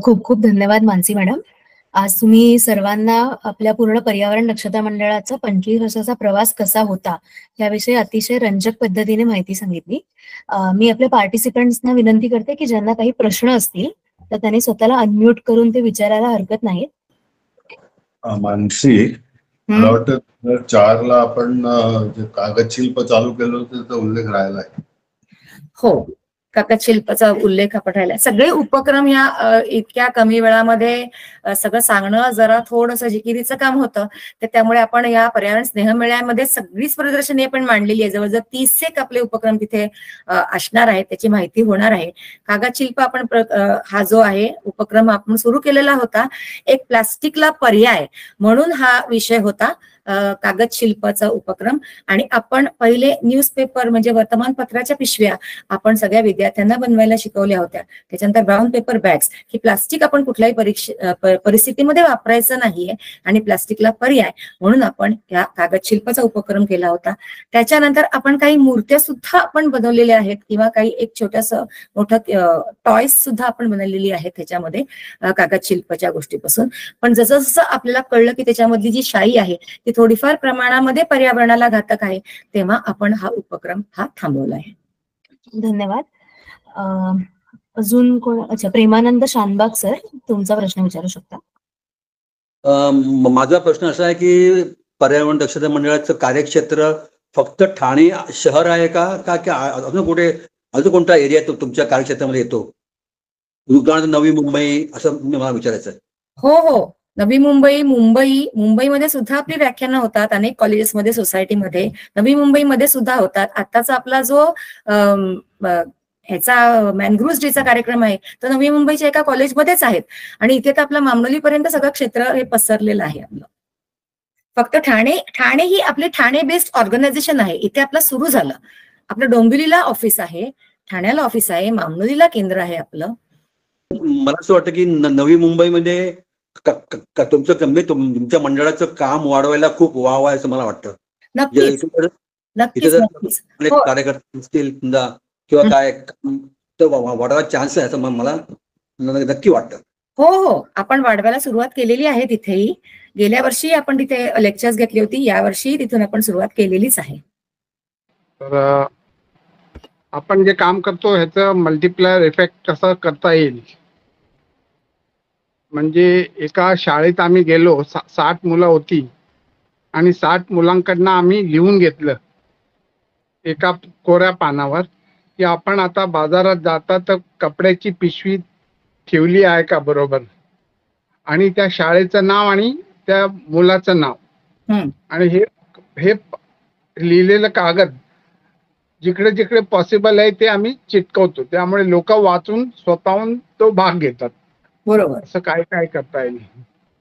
खूप खूप धन्यवाद मानसी मॅडम. आज तुम्ही सर्वांना आपल्या पूर्ण पर्यावरण दक्षता मंडळाचा 25 वर्षाचा प्रवास कसा होता याविषयी अतिशय रंजक पद्धतीने माहिती सांगितली. मी आपल्या पार्टिसिपंट्सना विनंती करते की ज्यांना काही प्रश्न असतील तर त्यांनी स्वतःला अनम्यूट करून ते विचारायला हरकत नाही. मानसी, मला वाटतं 4ला आपण जे कागद शिल्प चालू केलं होतं त्याचा उल्लेख राहिला आहे. हो, कागद शिल्पाचा उल्लेख आपण राहिला. सगळे उपक्रम ह्या इतक्या कमी वेळामध्ये सगळं सांगणं जरा थोडंसं जिकिरीचं काम होतं. तर त्यामुळे आपण या पर्यावरण स्नेह मेळ्यामध्ये सगळीच प्रदर्शनी आपण मांडलेली आहे. जवळजवळ 30 एक आपले उपक्रम तिथे असणार आहेत, त्याची माहिती होणार आहे. कागद शिल्प आपण हा जो आहे उपक्रम आपण सुरू केलेला होता एक प्लास्टिकला पर्याय म्हणून हा विषय होता. कागद शिल्पाचा उपक्रम. आणि आपण पहिले न्यूजपेपर म्हणजे वर्तमानपत्राच्या पिशव्या आपण सगळ्या विद्यार्थ्यांना बनवायला शिकवल्या होत्या. त्याच्यानंतर ब्राऊन पेपर बॅग्स, की प्लास्टिक आपण कुठल्याही परिस्थितीमध्ये वापरायचं नाहीये आणि प्लास्टिकला पर्याय म्हणून आपण या कागद शिल्पाचा उपक्रम केला होता. त्याच्यानंतर आपण काही मूर्त्या सुद्धा आपण बनवलेल्या आहेत किंवा काही एक छोटंसं मोठं टॉयज सुद्धा आपण बनवलेली आहेत त्याच्यामध्ये कागद शिल्पाच्या गोष्टीपासून. पण जसं जसं आपल्याला कळलं की त्याच्यामधली जी शाई आहे ती थोडीफार प्रमाणामध्ये पर्यावरणाला घातक आहे, तेव्हा आपण हा उपक्रम थांबवला आहे. धन्यवाद. अजून कोण? अच्छा, प्रेमानंद शानबाग सर, तुमचा प्रश्न विचारू शकता. माझा प्रश्न असा आहे की पर्यावरण दक्षता मंडळाचं कार्यक्षेत्र फक्त ठाणे शहर आहे का की अजून कोणता एरिया तुमच्या कार्यक्षेत्रामध्ये येतो? उदाहरणार्थ नवी मुंबई, असं मला विचारायचं आहे. हो, नवी मुंबईमध्ये सुद्धा आपली व्याख्यानं होतात अनेक कॉलेजेसमध्ये, सोसायटीमध्ये. नवी मुंबईमध्ये सुद्धा होतात. आताचा आपला जो ह्याचा मॅनग्रुव्ज डेचा कार्यक्रम आहे तो नवी मुंबईच्या एका कॉलेजमध्येच आहेत. आणि इथे तर आपलं मामनोलीपर्यंत सगळं क्षेत्र हे पसरलेलं आहे आपलं. फक्त ठाणे ही आपली ठाणे बेस्ड ऑर्गनायझेशन आहे. इथे आपलं सुरू झालं. आपलं डोंबिवलीला ऑफिस आहे, ठाण्याला ऑफिस आहे, मामनोलीला केंद्र आहे आपलं. मला असं वाटतं की नवी मुंबईमध्ये तुमच्या मंडळाचं काम वाढवायला खूप वाव आहे असं मला वाटतं. नक्कीच. कार्यकर्ते असतील किंवा काय वाढवायला चान्स आहे असं मला नक्की वाटतं. हो, आपण वाढवायला सुरुवात केलेली आहे. तिथेही गेल्या वर्षी आपण तिथे लेक्चर्स घेतली होती, यावर्षी तिथून आपण सुरुवात केलेलीच आहे. तर आपण जे काम करतो ह्याचं मल्टिप्लायर इफेक्ट कसं करता येईल, म्हणजे एका शाळेत आम्ही गेलो, 60 मुलं होती आणि 60 मुलांकडनं आम्ही लिहून घेतलं एका कोऱ्या पानावर की आपण आता बाजारात जाता तर कपड्याची पिशवी ठेवली आहे का बरोबर, आणि त्या शाळेचं नाव आणि त्या मुलाचं नाव, आणि हे लिहिलेलं कागद जिकडे जिकडे पॉसिबल आहे ते आम्ही चिटकवतो. त्यामुळे लोक वाचून स्वतःहून तो भाग घेतात. बरोबर. असं काय काय करता येईल?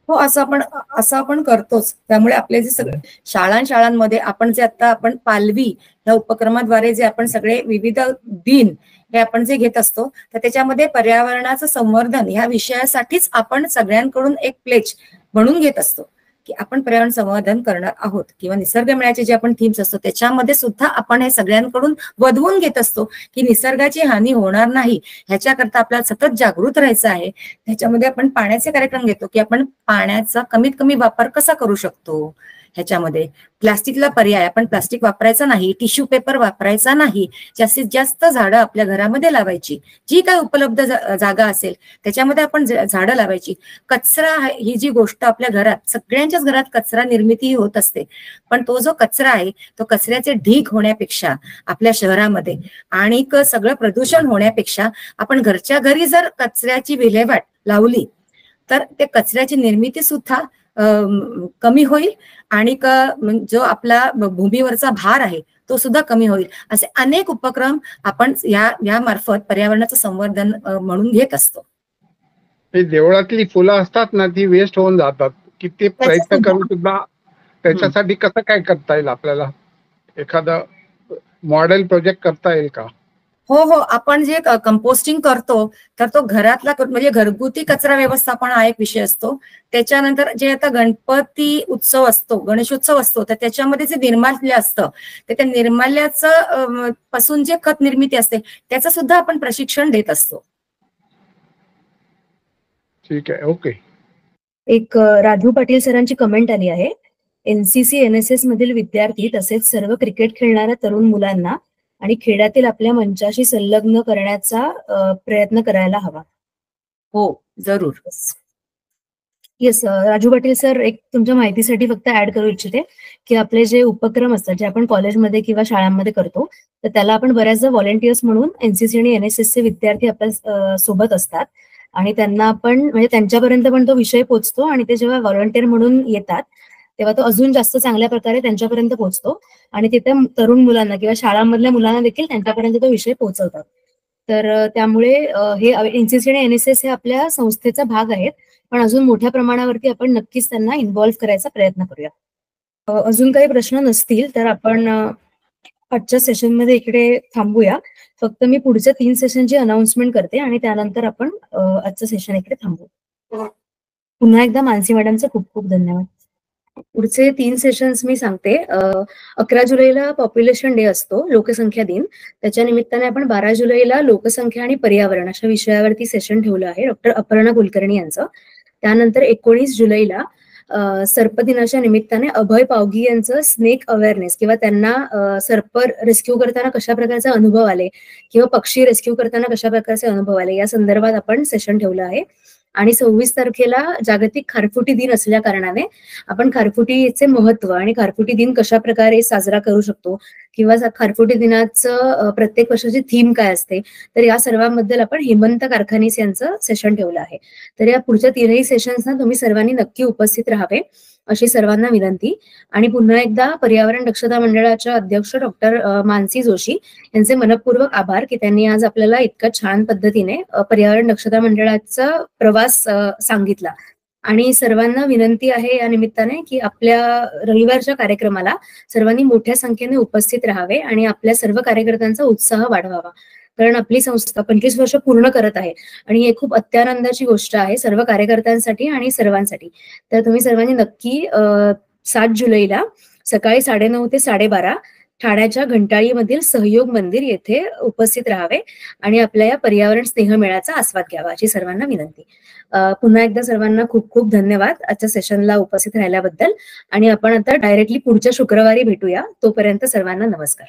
हो, असं आपण करतोच. त्यामुळे आपले जे सगळे शाळांमध्ये आपण जे आता आपण पालवी या उपक्रमाद्वारे जे आपण सगळे विविध दिन हे आपण जे घेत असतो, तर त्याच्यामध्ये पर्यावरणाचं संवर्धन ह्या विषयासाठीच आपण सगळ्यांकडून एक प्लेज म्हणून घेत असतो की आपण पर्यावरण संवर्धन करणार आहोत. किंवा निसर्ग मेळ्याचे जे आपण थीम्स असतो त्याच्यामध्ये सुद्धा आपण हे सगळ्यांकडून वधवून घेत असतो की निसर्गाची हानी होणार नाही ह्याच्याकरता आपल्याला सतत जागृत राहायचं आहे. त्याच्यामध्ये आपण पाण्याचे कार्यक्रम घेतो की आपण पाण्याचा कमीत कमी वापर कसा करू शकतो. ह्याच्यामध्ये प्लास्टिकला पर्याय, आपण प्लास्टिक वापरायचं नाही, टिश्यू पेपर वापरायचा नाही, जास्तीत जास्त झाडं आपल्या घरामध्ये लावायची, जी काय उपलब्ध जागा असेल त्याच्यामध्ये आपण झाडं लावायची. कचरा ही जी गोष्ट आपल्या घरात, सगळ्यांच्याच घरात कचरा निर्मिती होत असते, पण तो जो कचरा आहे तो कचऱ्याचे ढीग होण्यापेक्षा आपल्या शहरामध्ये आणि सगळं प्रदूषण होण्यापेक्षा आपण घरच्या घरी जर कचऱ्याची विल्हेवाट लावली तर ते कचऱ्याची निर्मिती सुद्धा कमी होईल आणि जो आपला भूमीवरचा भार आहे तो सुद्धा कमी होईल. असे अनेक उपक्रम आपण या मार्फत पर्यावरणाचं संवर्धन म्हणून घेत असतो. देवळातली फुलं असतात ना, ती वेस्ट होऊन जातात. किती प्रयत्न करून सुद्धा त्याच्यासाठी कसं काय करता येईल आपल्याला? एखादा मॉडेल प्रोजेक्ट करता येईल का? हो, आपण जे कंपोस्टिंग करतो तर तो घरातला म्हणजे घरगुती कचरा व्यवस्थापन हा एक विषय असतो. त्याच्यानंतर जे आता गणपती उत्सव असतो, गणेशोत्सव असतो, तर त्याच्यामध्ये जे निर्माल्य असतं तर त्या निर्माल्याचं पासून जे खत निर्मिती असते त्याचं सुद्धा आपण प्रशिक्षण देत असतो. ठीक आहे, ओके. एक राजू पाटील सरांची कमेंट आली आहे. NCC NSS मधील विद्यार्थी तसेच सर्व क्रिकेट खेळणाऱ्या तरुण मुलांना आणि खेळातील आपल्या मंचाशी संलग्न करण्याचा प्रयत्न करायला हवा. हो, जरूर. येस, राजू पाटील सर, एक तुमच्या माहितीसाठी फक्त ऍड करू इच्छिते की आपले जे उपक्रम असतात जे आपण कॉलेजमध्ये किंवा शाळांमध्ये करतो तर त्याला आपण बऱ्याचदा व्हॉलेंटियर्स म्हणून NCC आणि NSS चे विद्यार्थी आपल्या सोबत असतात आणि त्यांना आपण म्हणजे त्यांच्यापर्यंत पण तो विषय पोहोचतो आणि ते जेव्हा व्हॉलंटियर म्हणून येतात तेव्हा तो अजून जास्त चांगल्या प्रकारे त्यांच्यापर्यंत पोहोचतो आणि तिथे तरुण मुलांना किंवा शाळांमधल्या मुलांना देखील त्यांच्यापर्यंत तो विषय पोहोचवतात. तर त्यामुळे हे NCC आणि NSS हे आपल्या संस्थेचा भाग आहेत, पण अजून मोठ्या प्रमाणावरती आपण नक्कीच त्यांना इन्व्हॉल्व्ह करायचा प्रयत्न करूया. अजून काही प्रश्न नसतील तर आपण आजच्या सेशनमध्ये इकडे थांबूया. फक्त मी पुढच्या 3 सेशनची अनाउन्समेंट करते आणि त्यानंतर आपण आजचं सेशन इकडे थांबू. पुन्हा एकदा मानसी मॅडमचे खूप खूप धन्यवाद. पुढचे 3 सेशन्स मी सांगते. 11 जुलैला पॉप्युलेशन डे असतो, लोकसंख्या दिन. त्याच्या निमित्ताने आपण 12 जुलैला लोकसंख्या आणि पर्यावरण अशा विषयावरती सेशन ठेवलं आहे डॉक्टर अपर्णा कुलकर्णी यांचं. त्यानंतर 19 जुलैला सर्पदिनाच्या निमित्ताने अभय पावगी यांचं स्नेक अवेअरनेस किंवा त्यांना सर्प रेस्क्यू करताना कशा प्रकारचे अनुभव आले किंवा पक्षी रेस्क्यू करताना कशा प्रकारचे अनुभव आले या संदर्भात आपण सेशन ठेवलं आहे. आणि 26 तारखेला जागतिक खारफुटी दिन असल्या कारणाने आपण खारफुटीचे महत्व आणि खारफुटी दिन कशा प्रकारे साजरा करू शकतो किंवा खारफुटी दिनाचं प्रत्येक वर्षाची थीम काय असते तर या सर्वांबद्दल आपण हेमंत कारखानीस यांचं सेशन ठेवलं आहे. तर या पुढच्या 3ही सेशन्सना तुम्ही सर्वांनी नक्की उपस्थित राहावे अशी सर्वांना विनंती. आणि पुन्हा एकदा पर्यावरण दक्षता मंडळाच्या अध्यक्ष डॉक्टर मानसी जोशी यांचे मनपूर्वक आभार की त्यांनी आज आपल्याला इतक्या छान पद्धतीने पर्यावरण दक्षता मंडळाचा प्रवास सांगितला. आणि सर्वांना विनंती आहे या निमित्ताने की आपल्या रविवारच्या कार्यक्रमाला सर्वांनी मोठ्या संख्येने उपस्थित राहावे आणि आपल्या सर्व कार्यकर्त्यांचा उत्साह वाढवावा. कारण आपली संस्था 25 वर्ष पूर्ण करत आहे आणि ही खूप अत्यानंदाची गोष्ट आहे सर्व कार्यकर्त्यांसाठी आणि सर्वांसाठी. तर तुम्ही सर्वांनी नक्की 7 जुलैला सकाळी 9:30 ते 12:30 ठाण्याच्या घंटाळीमधील सहयोग मंदिर येथे उपस्थित राहावे आणि आपल्या या पर्यावरण स्नेह मेळ्याचा आस्वाद घ्यावा अशी सर्वांना विनंती. पुन्हा एकदा सर्वांना खूप खूप धन्यवाद आजच्या सेशनला उपस्थित राहिल्याबद्दल. आणि आपण आता डायरेक्टली पुढच्या शुक्रवारी भेटूया. तोपर्यंत सर्वांना नमस्कार.